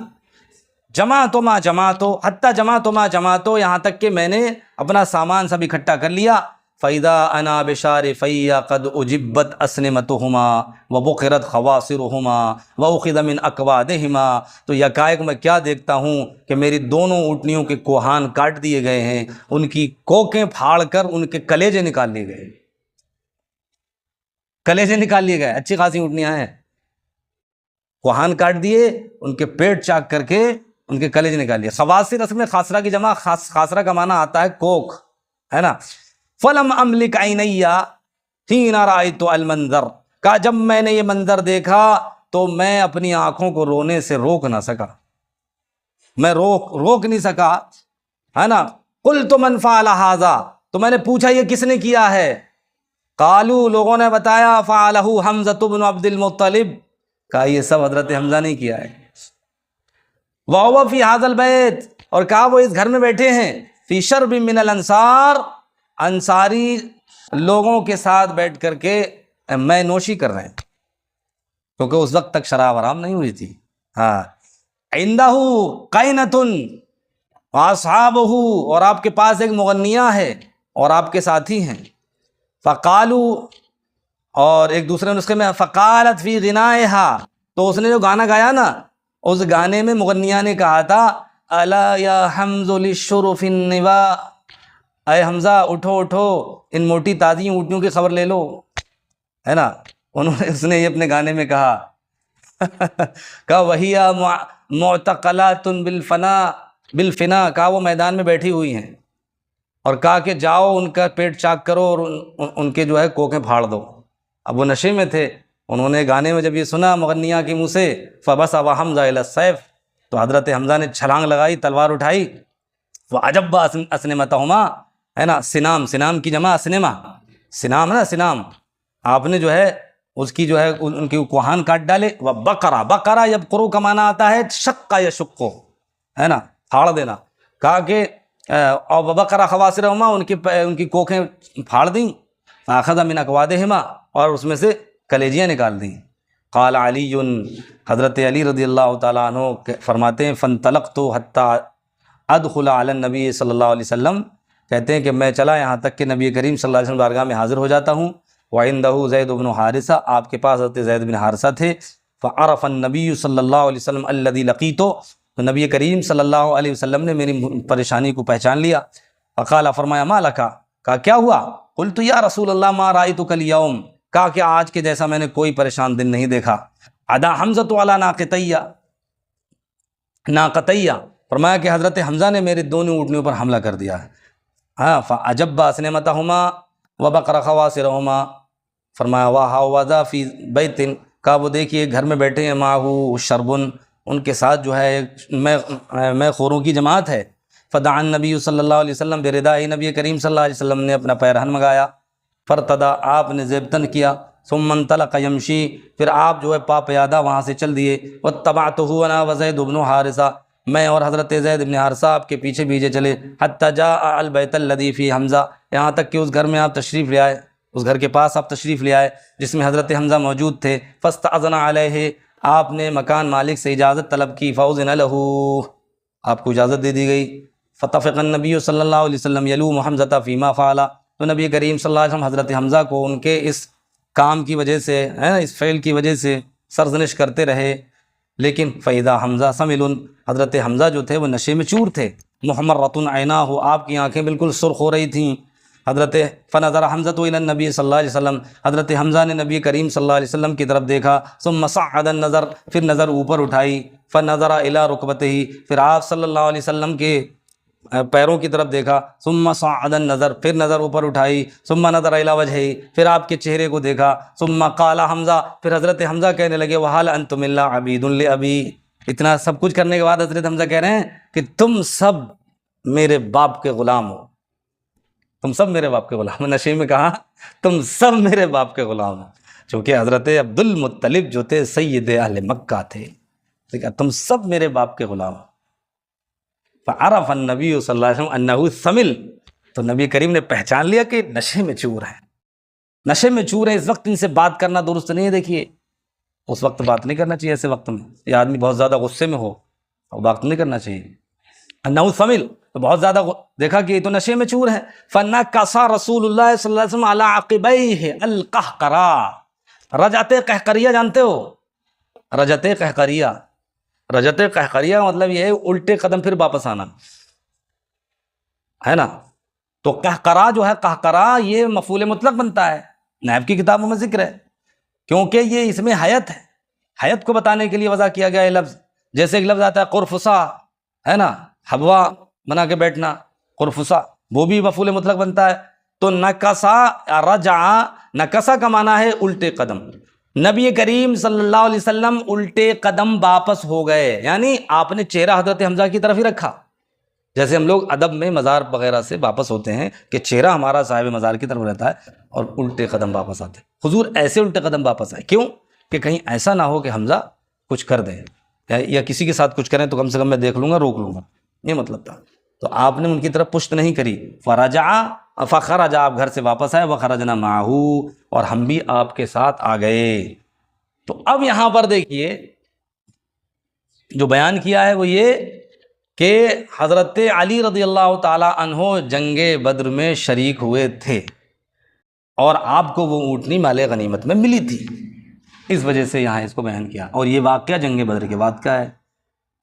جماعت ما جماعت حتی جماعت ما جماعت، یہاں تک کہ میں نے اپنا سامان سب اکٹھا کر لیا۔ فَإِذَا أَنَا بِشَارِفَيَّ قَدْ أُجِبَّتْ أَسْنِمَتُهُمَا وَبُقِرَتْ خَوَاصِرُهُمَا وَأُخِذَ مِنْ أَكْوَادِهِمَا، تو یکایک میں کیا دیکھتا ہوں کہ میری دونوں اونٹنیوں کے کوہان کاٹ دیے گئے ہیں، ان کی کوکیں پھاڑ کر ان کے کلیجے نکال لیے گئے، کلیجے نکال لیے گئے۔ اچھی خاصی اونٹنیاں ہیں، کوہان کاٹ دیے، ان کے پیٹ چاک کر کے ان کے کلیجے نکال لیے۔ خواصر اصل میں خاصرہ کی جمع، خاصرہ کا معنی آتا ہے کوک، ہے نا۔ فلم املک عینی حین رأیت المنظر، کہا جب میں نے یہ منظر دیکھا تو میں اپنی آنکھوں کو رونے سے روک نہ سکا، میں روک نہیں سکا، ہے نا۔ قلت من فعل ھذا، تو میں نے پوچھا یہ کس نے کیا ہے؟ قالوا، لوگوں نے بتایا، فعلہ حمزۃ بن عبد المطلب، کہا یہ سب حضرت حمزہ نے کیا ہے۔ وَهُوَ فِي هَذَا الْبَيْتِ، اور کہا وہ اس گھر میں بیٹھے ہیں، فی شرب من الانصار، انصاری لوگوں کے ساتھ بیٹھ کر کے میں نوشی کر رہے ہیں، کیونکہ اس وقت تک شراب حرام نہیں ہوئی تھی۔ ہاں، عندہ قینۃ واصحابہ، اور آپ کے پاس ایک مغنیہ ہے اور آپ کے ساتھی ہیں۔ فقالوا، اور ایک دوسرے نسخے میں فقالت فی غنائہا، تو اس نے جو گانا گایا نا، اس گانے میں مغنیہ نے کہا تھا، الا یا حمز للشرف النوا، اے حمزہ اٹھو اٹھو، ان موٹی تازی اونٹنیوں کی خبر لے لو، ہے نا۔ اس نے یہ اپنے گانے میں کہا کہا وہیا معتقلات بالفنا، کہا وہ میدان میں بیٹھی ہوئی ہیں، اور کہا کہ جاؤ ان کا پیٹ چاک کرو اور ان کے جو ہے کوکیں پھاڑ دو۔ اب وہ نشے میں تھے، انہوں نے گانے میں جب یہ سنا مغنیہ کی منہ سے، فبصب حمزہ الی السیف، تو حضرت حمزہ نے چھلانگ لگائی، تلوار اٹھائی۔ وعجب اسنمتہما، ہے نا، سنام کی جمع سنما، سنام ہے نا، سنام، آپ نے جو ہے اس کی جو ہے ان کی کوہان کاٹ ڈالے۔ بقرہ یبقرو کا معنی آتا ہے شق یشقو، ہے نا، پھاڑ دینا۔ کہا کہ اور بقرہ خواصرہما، ان کی کوکیں پھاڑ دیں۔ فاخذ من اکوادہما، اور اس میں سے کلیجیاں نکال دیں۔ قال علی، حضرت علی رضی اللہ تعالیٰ عنہ فرماتے ہیں، فانطلقت حتی ادخل علی النبی صلی اللہ علیہ وسلم، کہتے ہیں کہ میں چلا یہاں تک کہ نبی کریم صلی اللہ علیہ وسلم بارگاہ میں حاضر ہو جاتا ہوں۔ وعندہ زید بن حارثہ، آپ کے پاس حضرت زید بن حارثہ تھے۔ فعرف النبی صلی اللہ علیہ وسلم الذی لقیتو، تو نبی کریم صلی اللہ علیہ وسلم نے میری پریشانی کو پہچان لیا۔ فقال، فرمایا، ما لکا، کہا کیا ہوا؟ قلت یا رسول اللہ ما رأیتک اليوم، کہا کہ آج کے جیسا میں نے کوئی پریشان دن نہیں دیکھا۔ عدا حمزۃ علی ناقتیہ، فرمایا کہ حضرت حمزہ نے میرے دونوں اونٹنیوں پر حملہ کر دیا ہے۔ ہاں، فعجب اسنمتہما وبقر خواصرہما، فرمایا وہذا فی بیت، کہا وہ دیکھیے گھر میں بیٹھے ہیں، معہ شربن، ان کے ساتھ جو ہے میں خوروں کی جماعت ہے۔ فدعا النبی صلی اللہ علیہ وسلم برداء، نبی کریم صلی اللہ علیہ وسلم نے اپنا پیرہن منگایا۔ فرتدا، آپ نے زیبتن کیا۔ ثم انطلق یمشی، پھر آپ جو ہے پا پیادہ وہاں سے چل دیے۔ واتبعتہ انا وزید بن حارثہ، میں اور حضرت زید بن حارثہ آپ کے پیچھے پیچھے چلے۔ حتی جاء البیت الذی فی حمزہ، یہاں تک کہ اس گھر میں آپ تشریف لے آئے، اس گھر کے پاس آپ تشریف لے آئے جس میں حضرت حمزہ موجود تھے۔ فاستأذن علیہ، آپ نے مکان مالک سے اجازت طلب کی۔ فأذن لہ، آپ کو اجازت دے دی گئی۔ فطفق النبی صلی اللہ علیہ وسلم یلوم حمزہ فیما فعل، تو نبی کریم صلی اللہ علیہ وسلم حضرت حمزہ کو ان کے اس کام کی وجہ سے، اس فعل کی وجہ سے سرزنش کرتے رہے۔ لیکن فإذا حمزہ سمل، حضرت حمزہ جو تھے وہ نشے میں چور تھے۔ محمرۃ عیناہ، آپ کی آنکھیں بالکل سرخ ہو رہی تھیں۔ حضرت فنظر حمزہ الی النبی صلی اللہ علیہ وسلم، حضرت حمزہ نے نبی کریم صلی اللہ علیہ وسلم کی طرف دیکھا۔ ثم صعد النظر، پھر نظر اوپر اٹھائی۔ فنظر الی رکبتہ، پھر آپ صلی اللہ علیہ وسلم کے پیروں کی طرف دیکھا، ثم صعد النظر، پھر نظر اوپر اٹھائی، ثم نظر الی وجہہ، پھر آپ کے چہرے کو دیکھا، ثم قال حمزہ، پھر حضرت حمزہ کہنے لگے وحال انتم الا عبید لابی، اتنا سب کچھ کرنے کے بعد حضرت حمزہ کہہ رہے ہیں کہ تم سب میرے باپ کے غلام ہو، تم سب میرے باپ کے غلام ہو۔ نشے میں کہا تم سب میرے باپ کے غلام ہو، چونکہ حضرت عبد المطلب جو تھے سید اہل مکہ تھے، ٹھیک ہے، تم سب میرے باپ کے غلام ہو۔ فعرف النبی صلی اللہ علیہ وسلم انہ ثمل، تو نبی کریم نے پہچان لیا کہ نشے میں چور ہے، نشے میں چور ہے، اس وقت ان سے بات کرنا درست نہیں ہے۔ دیکھیے اس وقت بات نہیں کرنا چاہیے، ایسے وقت میں یہ آدمی بہت زیادہ غصے میں ہو اور بات نہیں کرنا چاہیے۔ انہ ثمل، تو بہت زیادہ دیکھا کہ یہ تو نشے میں چور ہے۔ فنکس رسول اللہ صلی اللہ علیہ وسلم علی عقبیہ القہقرا، رجعت قہقریہ جانتے ہو؟ رجعت قہقریہ، رجعت قہقریہ مطلب یہ ہے الٹے قدم پھر واپس آنا، ہے نا؟ تو قہقرا جو ہے، قہقرا یہ مفعول مطلق بنتا ہے، نحو کی کتابوں میں ذکر ہے، کیونکہ یہ اس میں حیت ہے، حیت کو بتانے کے لیے وضع کیا گیا ہے لفظ۔ جیسے ایک لفظ آتا ہے قرفصا، ہے نا، حبوا بنا کے بیٹھنا، قرفصا، وہ بھی مفعول مطلق بنتا ہے۔ تو نکسا، رجع، نکسا کا معنی ہے الٹے قدم، نبی کریم صلی اللہ علیہ وسلم الٹے قدم واپس ہو گئے، یعنی آپ نے چہرہ حضرت حمزہ کی طرف ہی رکھا، جیسے ہم لوگ ادب میں مزار وغیرہ سے واپس ہوتے ہیں کہ چہرہ ہمارا صاحب مزار کی طرف رہتا ہے اور الٹے قدم واپس آتے ہیں، حضور ایسے الٹے قدم واپس آئے، کیوں؟ کہ کہیں ایسا نہ ہو کہ حمزہ کچھ کر دیں یا کسی کے ساتھ کچھ کریں تو کم سے کم میں دیکھ لوں گا، روک لوں گا، یہ مطلب تھا۔ تو آپ نے ان کی طرف پشت نہیں کری، فرجع، فخرج، آپ گھر سے واپس آئے، وخرجنا معہ، اور ہم بھی آپ کے ساتھ آ گئے۔ تو اب یہاں پر دیکھیے جو بیان کیا ہے وہ یہ کہ حضرت علی رضی اللہ تعالی عنہ جنگ بدر میں شریک ہوئے تھے اور آپ کو وہ اونٹنی مال غنیمت میں ملی تھی، اس وجہ سے یہاں اس کو بیان کیا، اور یہ واقعہ جنگ بدر کے بعد کا ہے،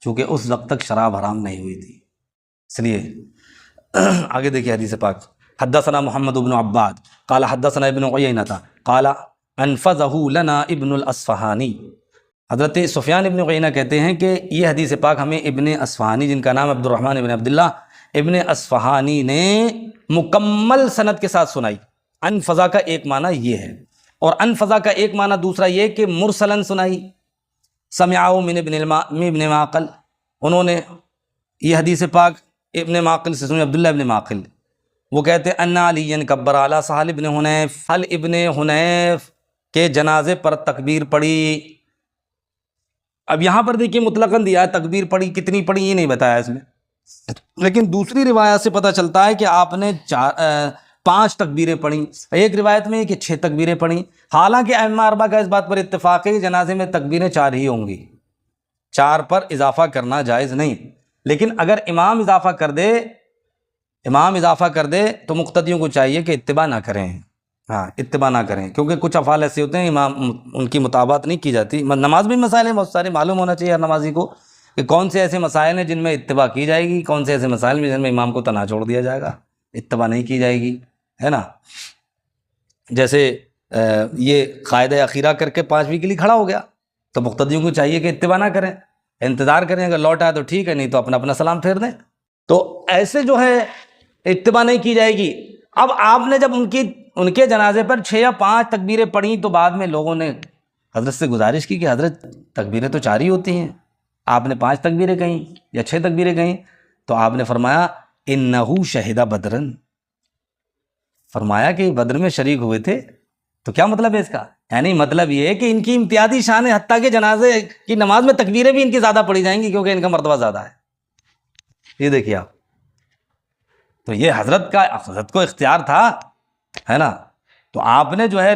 چونکہ اس وقت تک شراب حرام نہیں ہوئی تھی، اس لیے آگے دیکھیے حدیث پاک۔ حدثنا محمد بن عباد قال حدثنا ابن عیینہ قال انفذہ لنا ابن الاصفہانی، حضرت سفیان ابن عیینہ کہتے ہیں کہ یہ حدیث پاک ہمیں ابن اصفہانی، جن کا نام عبد الرحمن ابن عبداللہ ابن اصفہانی نے مکمل سند کے ساتھ سنائی۔ انفذہ کا ایک معنی یہ ہے، اور انفذہ کا ایک معنی دوسرا یہ کہ مرسلن سنائی، سمعہ من ابن معقل، انہوں نے یہ حدیث پاک ابن معقل سے سنی، عبداللہ ابن معقل، وہ کہتے ہیں ان علی کبر علی سہل ابن حنیف، سہل ابن حنیف کے جنازے پر تکبیر پڑھی۔ اب یہاں پر دیکھیے مطلقاً دیا ہے، تکبیر پڑھی، کتنی پڑھی یہ نہیں بتایا اس میں، لیکن دوسری روایت سے پتہ چلتا ہے کہ آپ نے 5 تکبیریں پڑھیں، ایک روایت میں کہ 6 تکبیریں پڑھیں، حالانکہ ائمہ اربعہ کا اس بات پر اتفاق ہے کہ جنازے میں تکبیریں 4 ہی ہوں گی، 4 پر اضافہ کرنا جائز نہیں، لیکن اگر امام اضافہ کر دے تو مقتدیوں کو چاہیے کہ اتباع نہ کریں، ہاں اتباع نہ کریں، کیونکہ کچھ افعال ایسے ہوتے ہیں امام ان کی مطابقت نہیں کی جاتی۔ نماز بھی مسائل ہیں بہت سارے، معلوم ہونا چاہیے ہر نمازی کو کہ کون سے ایسے مسائل ہیں جن میں اتباع کی جائے گی، کون سے ایسے مسائل ہیں جن میں امام کو تنہا چھوڑ دیا جائے گا، اتباع نہیں کی جائے گی، ہے نا؟ جیسے یہ قاعدہ اخیرہ کر کے 5ویں کے لیے کھڑا ہو گیا تو مقتدیوں کو چاہیے کہ اتباع نہ کریں، انتظار کریں، اگر لوٹ آئے تو ٹھیک ہے، نہیں تو اپنا اپنا سلام پھیر دیں، تو ایسے جو ہے اتباع نہیں کی جائے گی۔ اب آپ نے جب ان کے جنازے پر 6 یا 5 تکبیریں پڑھیں تو بعد میں لوگوں نے حضرت سے گزارش کی کہ حضرت تکبیریں تو 4 ہی ہوتی ہیں، آپ نے 5 تکبیریں کہیں یا 6 تکبیریں کہیں، تو آپ نے فرمایا انہو شہد بدرن، فرمایا کہ بدر میں شریک ہوئے تھے۔ تو کیا مطلب ہے اس کا؟ یعنی مطلب یہ ہے کہ ان کی امتیازی شان ہے، حتیٰ کہ جنازے کی نماز میں تکبیریں بھی ان کی زیادہ پڑھی جائیں گی کیونکہ ان کا مرتبہ زیادہ ہے۔ یہ دیکھیے آپ، تو یہ حضرت کو اختیار تھا، ہے نا؟ تو آپ نے جو ہے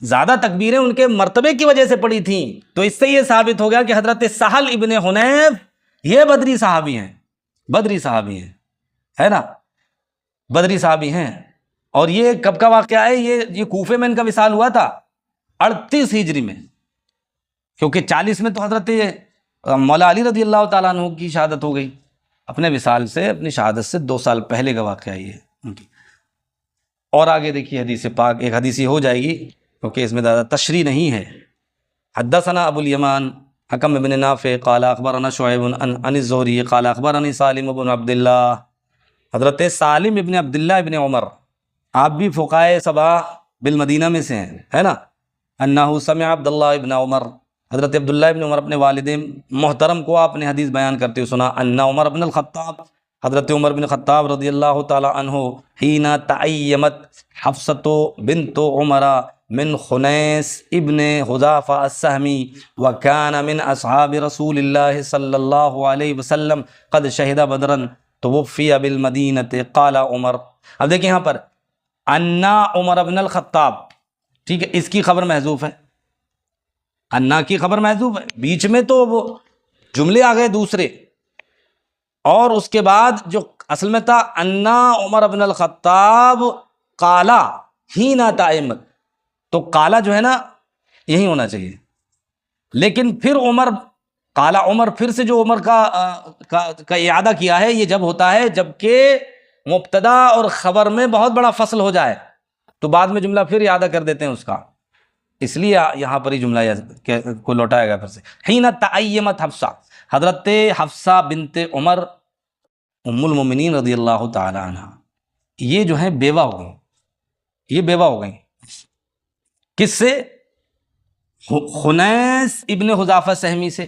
زیادہ تکبیریں ان کے مرتبے کی وجہ سے پڑھی تھیں، تو اس سے یہ ثابت ہو گیا کہ حضرت سہل ابن حنیف یہ بدری صحابی ہیں، ہے نا؟ بدری صحابی ہیں، اور یہ کب کا واقعہ ہے؟ یہ کوفے میں ان کا وصال ہوا تھا 38 ہجری میں، کیونکہ 40 میں تو حضرت مولا علی رضی اللہ تعالیٰ عنہ کی شہادت ہو گئی، اپنے وصال سے، اپنی شہادت سے 2 سال پہلے کا واقعہ یہ ہے ان کی۔ اور آگے دیکھیے حدیث پاک، ایک حدیث ہی ہو جائے گی کیونکہ اس میں زیادہ تشریح نہیں ہے۔ حدثنا ابو الیمان حکم ابن نافع قال اخبرنا شعیب عن الزہری قال اخبرنی سالم بن عبداللہ. حضرت سالم ابن عبداللہ ابن عمر، آپ بھی فقہائے سبع بالمدینہ میں سے ہیں، ہے نا. انہ سمع عبداللہ ابن عمر، حضرت عبداللہ ابن عمر اپنے والد محترم کو آپ نے حدیث بیان کرتے ہوئے سنا. ان عمر بن الخطاب، حضرت عمر بن خطاب رضی اللہ تعالی عنہ، حین تعیمت حفصۃ بنت عمر من خنیس ابن حذافہ السہمی وکان من اصحاب رسول اللہ صلی اللہ علیہ وسلم قد شہد بدرا توفی بالمدینۃ قال عمر. اب دیکھیں یہاں پر انا عمر بن الخطاب، ٹھیک ہے، اس کی خبر محذوف ہے، انا کی خبر محذوف ہے، بیچ میں تو وہ جملے آ گئے دوسرے، اور اس کے بعد جو اصل میں تھا انا عمر بن الخطاب قالا حین تعیمت، تو قالا جو ہے نا یہی ہونا چاہیے، لیکن پھر عمر قالا عمر پھر سے جو عمر کا اعادہ کیا ہے، یہ جب ہوتا ہے جبکہ مبتدا اور خبر میں بہت بڑا فصل ہو جائے تو بعد میں جملہ پھر اعادہ کر دیتے ہیں اس کا، اس لیے یہاں پر ہی جملہ کو لوٹایا گیا پھر سے. حین تعیمت حفصہ، حضرت حفصہ بنت عمر ام المومنین رضی اللہ تعالی عنہ، یہ جو ہیں بیوہ ہو گئیں، یہ بیوہ ہو گئیں کس سے؟ خنیس ابن حذافہ سہمی سے.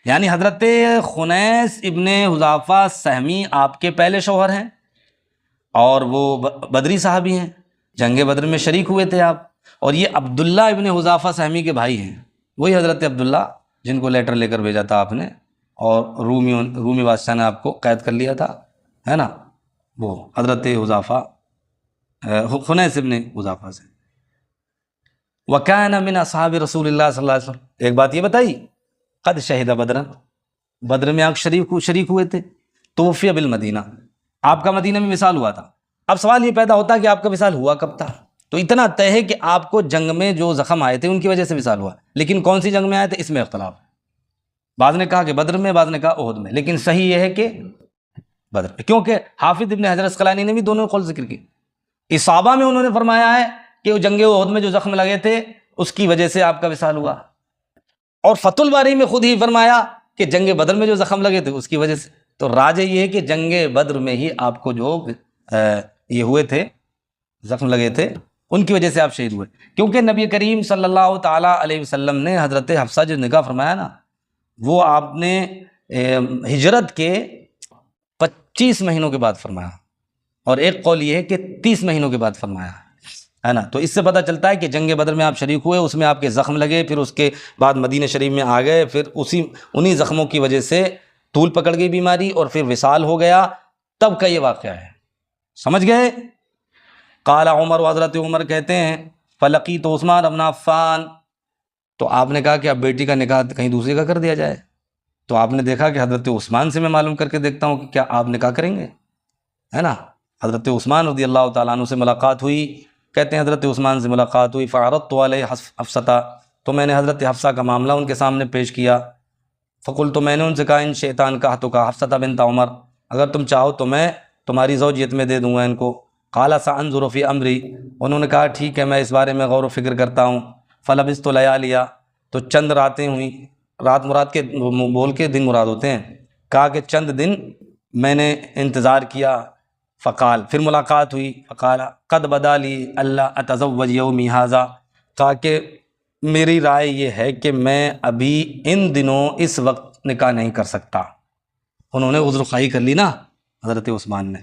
یعنی حضرت خنیس ابن حذافہ سہمی آپ کے پہلے شوہر ہیں، اور وہ بدری صحابی ہیں، جنگ بدر میں شریک ہوئے تھے آپ، اور یہ عبداللہ ابن حذافہ سہمی کے بھائی ہیں، وہی حضرت عبداللہ جن کو لیٹر لے کر بھیجا تھا آپ نے، اور رومی بادشاہ نے آپ کو قید کر لیا تھا، ہے نا، وہ حضرت حذافہ خنیس ابن حذافہ سے. وَكَانَ مِنْ أَصْحَابِ رسول اللہ صلی اللہ علیہ وسلم. ایک بات یہ بتائی، قد شہد بدرا، بدر میں آپ شریک ہوئے تھے. توفی بالمدینہ، آپ کا مدینہ میں وصال ہوا تھا. اب سوال یہ پیدا ہوتا ہے کہ آپ کا وصال ہوا کب تھا؟ تو اتنا طے ہے کہ آپ کو جنگ میں جو زخم آئے تھے ان کی وجہ سے وصال ہوا، لیکن کون سی جنگ میں آئے تھے اس میں اختلاف ہے. بعض نے کہا کہ بدر میں، بعض نے کہا احد میں، لیکن صحیح یہ ہے کہ بدر میں، کیونکہ حافظ ابن حجر عسقلانی نے بھی دونوں قول ذکر کی. اصابہ میں انہوں نے فرمایا ہے کہ وہ جنگ احد میں جو زخم لگے تھے اس کی وجہ سے آپ کا وصال ہوا، اور فتح الباری میں خود ہی فرمایا کہ جنگ بدر میں جو زخم لگے تھے اس کی وجہ سے. تو راجح یہ ہے کہ جنگ بدر میں ہی آپ کو جو یہ ہوئے تھے، زخم لگے تھے، ان کی وجہ سے آپ شہید ہوئے. کیونکہ نبی کریم صلی اللہ تعالیٰ علیہ وسلم نے حضرت حفصہ جو نکاح فرمایا نا، وہ آپ نے ہجرت کے 25 مہینوں کے بعد فرمایا، اور ایک قول یہ ہے کہ 30 مہینوں کے بعد فرمایا، ہے نا. تو اس سے پتہ چلتا ہے کہ جنگ بدر میں آپ شریک ہوئے، اس میں آپ کے زخم لگے، پھر اس کے بعد مدینہ شریف میں آ گئے، پھر انہی زخموں کی وجہ سے طول پکڑ گئی بیماری اور پھر وصال ہو گیا، تب کا یہ واقعہ ہے. سمجھ گئے؟ قال عمر، حضرت عمر کہتے ہیں فلقیت عثمان بن عفان، تو آپ نے کہا کہ اب بیٹی کا نکاح کہیں دوسرے کا کر دیا جائے. تو آپ نے دیکھا کہ حضرت عثمان سے میں معلوم کر کے دیکھتا ہوں کہ کیا آپ نکاح کریں گے، ہے نا. حضرت عثمان رضی اللہ تعالیٰ عنہ سے ملاقات ہوئی. کہتے ہیں حضرت عثمان سے ملاقات ہوئی، فعرضت علیہ حفصہ، تو میں نے حضرت حفصہ کا معاملہ ان کے سامنے پیش کیا. فقلت، تو میں نے ان سے کہا ان شیطان کا تو کا حفصہ بنت عمر، اگر تم چاہو تو میں تمہاری زوجیت میں دے دوں گا ان کو. قال سانظر فی امری، انہوں نے کہا ٹھیک ہے میں اس بارے میں غور و فکر کرتا ہوں. فلبثت لیالیا، تو چند راتیں ہوئیں، رات مراد کے بول کے دن مراد ہوتے ہیں، کہا کہ چند دن میں نے انتظار کیا. فقال، پھر ملاقات ہوئی. فقال قد بدا لی اللہ اتزوج یومی ھذا، کہا کہ میری رائے یہ ہے کہ میں ابھی ان دنوں اس وقت نکاح نہیں کر سکتا. انہوں نے عذر خواہی کر لی نا حضرت عثمان نے.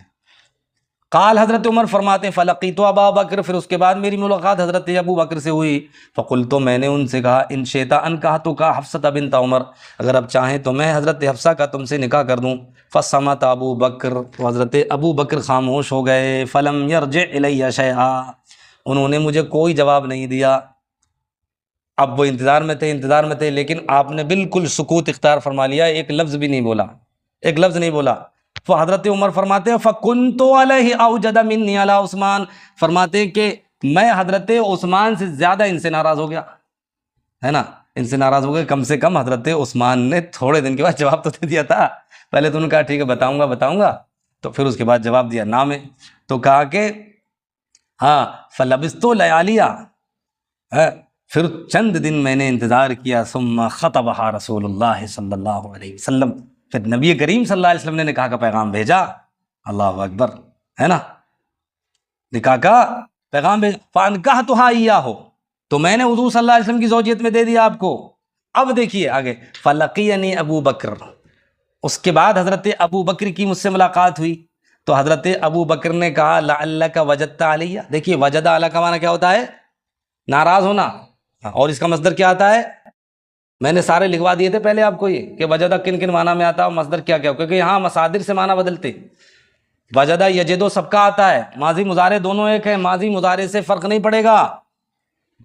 قال، حضرت عمر فرماتے ہیں فلقیت ابا بکر، پھر اس کے بعد میری ملاقات حضرت ابو بکر سے ہوئی. فقلت، تو میں نے ان سے کہا ان شئت ان کہتک حفصہ بنت عمر، اگر اب چاہیں تو میں حضرت حفصہ کا تم سے نکاح کر دوں. فصمت ابو بکر، تو حضرت ابو بکر خاموش ہو گئے. فلم یرجع الی شیئا، انہوں نے مجھے کوئی جواب نہیں دیا. اب وہ انتظار میں تھے، لیکن آپ نے بالکل سکوت اختیار فرما لیا، ایک لفظ بھی نہیں بولا، ایک لفظ نہیں بولا. حضرت عمر فرماتے ہیں فَكُنْتُ عَلَيْهِ أَوْجَدَ مِنِّي عَلَىٰ عثمان، فرماتے ہیں کہ میں حضرت عثمان سے زیادہ ان سے ناراض ہو گیا، ہے نا، ان سے ناراض ہو گئے. کم سے کم حضرت عثمان نے تھوڑے دن کے بعد جواب تو دے دیا تھا. پہلے تو انہوں نے کہا ٹھیک ہے بتاؤں گا، تو پھر اس کے بعد جواب دیا نہ میں. تو کہا کہ ہاں فلبثت لیالیا، پھر چند دن میں نے انتظار کیا، ثم خطبها رسول اللہ صلی اللہ علیہ وسلم، پھر نبی کریم صلی اللہ علیہ وسلم نے نکاح کا پیغام بھیجا۔ اللہ اکبر، ہے نا، نکاح کا پیغام بھیجا۔ فانکحتها ایاہ، تو میں نے حضور صلی اللہ علیہ وسلم کی زوجیت میں دے دیا آپ کو۔ اب دیکھیے آگے، فلقینی ابو بکر، اس کے بعد حضرت ابو بکر کی مجھ سے ملاقات ہوئی، تو حضرت ابو بکر نے کہا لعلک وجدت علیہ۔ دیکھیے وجد علی کا معنی کیا ہوتا ہے؟ ناراض ہونا، اور اس کا مصدر کیا آتا ہے؟ میں نے سارے لکھوا دیے تھے پہلے آپ کو یہ کہ وجدہ کن کن معنی میں آتا ہے، مصدر کیا کیا، کیونکہ یہاں مصادر سے معنی بدلتے۔ وجدہ یجدو سب کا آتا ہے، ماضی مضارع دونوں ایک ہے، ماضی مضارع سے فرق نہیں پڑے گا،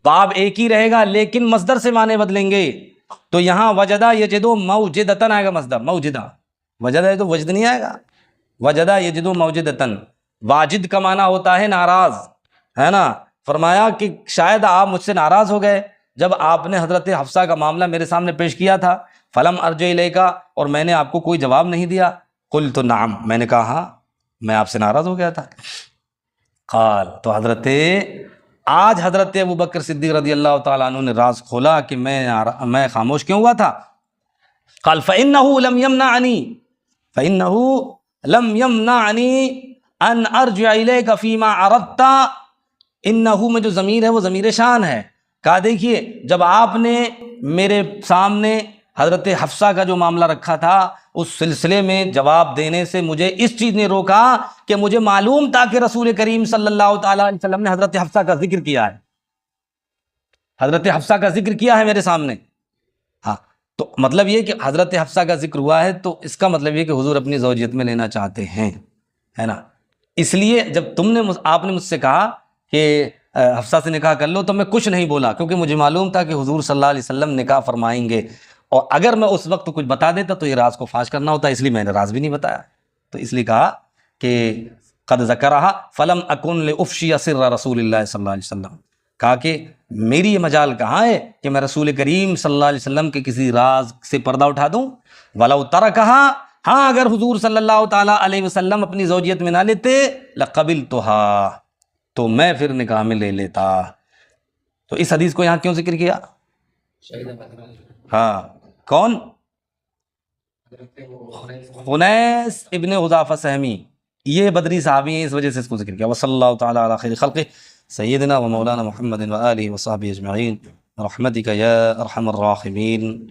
باب ایک ہی رہے گا لیکن مصدر سے معنی بدلیں گے۔ تو یہاں وجدہ یجدو موجدتن آئے گا، مصدر موجدہ، وجدہ ہے تو وجد نہیں آئے گا، وجدہ یجدو موجدتن۔ واجد کا معنی ہوتا ہے ناراض، ہے نا۔ فرمایا کہ شاید آپ مجھ سے ناراض ہو گئے جب آپ نے حضرت حفصہ کا معاملہ میرے سامنے پیش کیا تھا، فلم ارجع الیکا، اور میں نے آپ کو کوئی جواب نہیں دیا۔ قلت نعم، میں نے کہا ہاں میں آپ سے ناراض ہو گیا تھا۔ قال، تو آج حضرت ابو بکر صدیق رضی اللہ تعالیٰ عنہ نے راز کھولا کہ میں خاموش کیوں ہوا تھا۔ قال فإنه لم يمنعني ان ارجع الیک فیما اردت، انہو میں جو ضمیر ہے وہ ضمیر شان ہے۔ کہا دیکھیے جب آپ نے میرے سامنے حضرت حفصہ کا جو معاملہ رکھا تھا اس سلسلے میں جواب دینے سے مجھے اس چیز نے روکا کہ مجھے معلوم تھا کہ رسول کریم صلی اللہ تعالیٰ علیہ وسلم نے حضرت حفصہ کا ذکر کیا ہے، حضرت حفصہ کا ذکر کیا ہے میرے سامنے۔ ہاں، تو مطلب یہ کہ حضرت حفصہ کا ذکر ہوا ہے تو اس کا مطلب یہ کہ حضور اپنی زوجیت میں لینا چاہتے ہیں، ہے نا۔ اس لیے جب آپ نے مجھ سے کہا کہ حفصہ سے نکاح کر لو تو میں کچھ نہیں بولا، کیونکہ مجھے معلوم تھا کہ حضور صلی اللہ علیہ وسلم نکاح فرمائیں گے، اور اگر میں اس وقت کچھ بتا دیتا تو یہ راز کو فاش کرنا ہوتا، اس لیے میں نے راز بھی نہیں بتایا۔ تو اس لیے کہا کہ قد ذکرہا فلم اکن لافشی سر رسول اللہ صلی اللہ علیہ وسلم، کہا کہ میری یہ مجال کہاں ہے کہ میں رسول کریم صلی اللہ علیہ وسلم کے کسی راز سے پردہ اٹھا دوں۔ ولو ترکہا، ہاں اگر حضور صلی اللہ تعالیٰ علیہ وسلم اپنی زوجیت میں نہ لیتے لقبلتہا، تو میں پھر نکاح میں لے لیتا۔ تو اس حدیث کو یہاں کیوں ذکر کیا؟ ہاں، کون؟ خنیس ابن حذافہ سہمی، یہ بدری صحابی ہیں، اس وجہ سے اس کو ذکر کیا۔ وصلی اللہ تعالیٰ علی خیر خلقہ سیدنا و مولانا محمد و آلہ و صحبہ اجمعین برحمتک یا ارحم الراحمین۔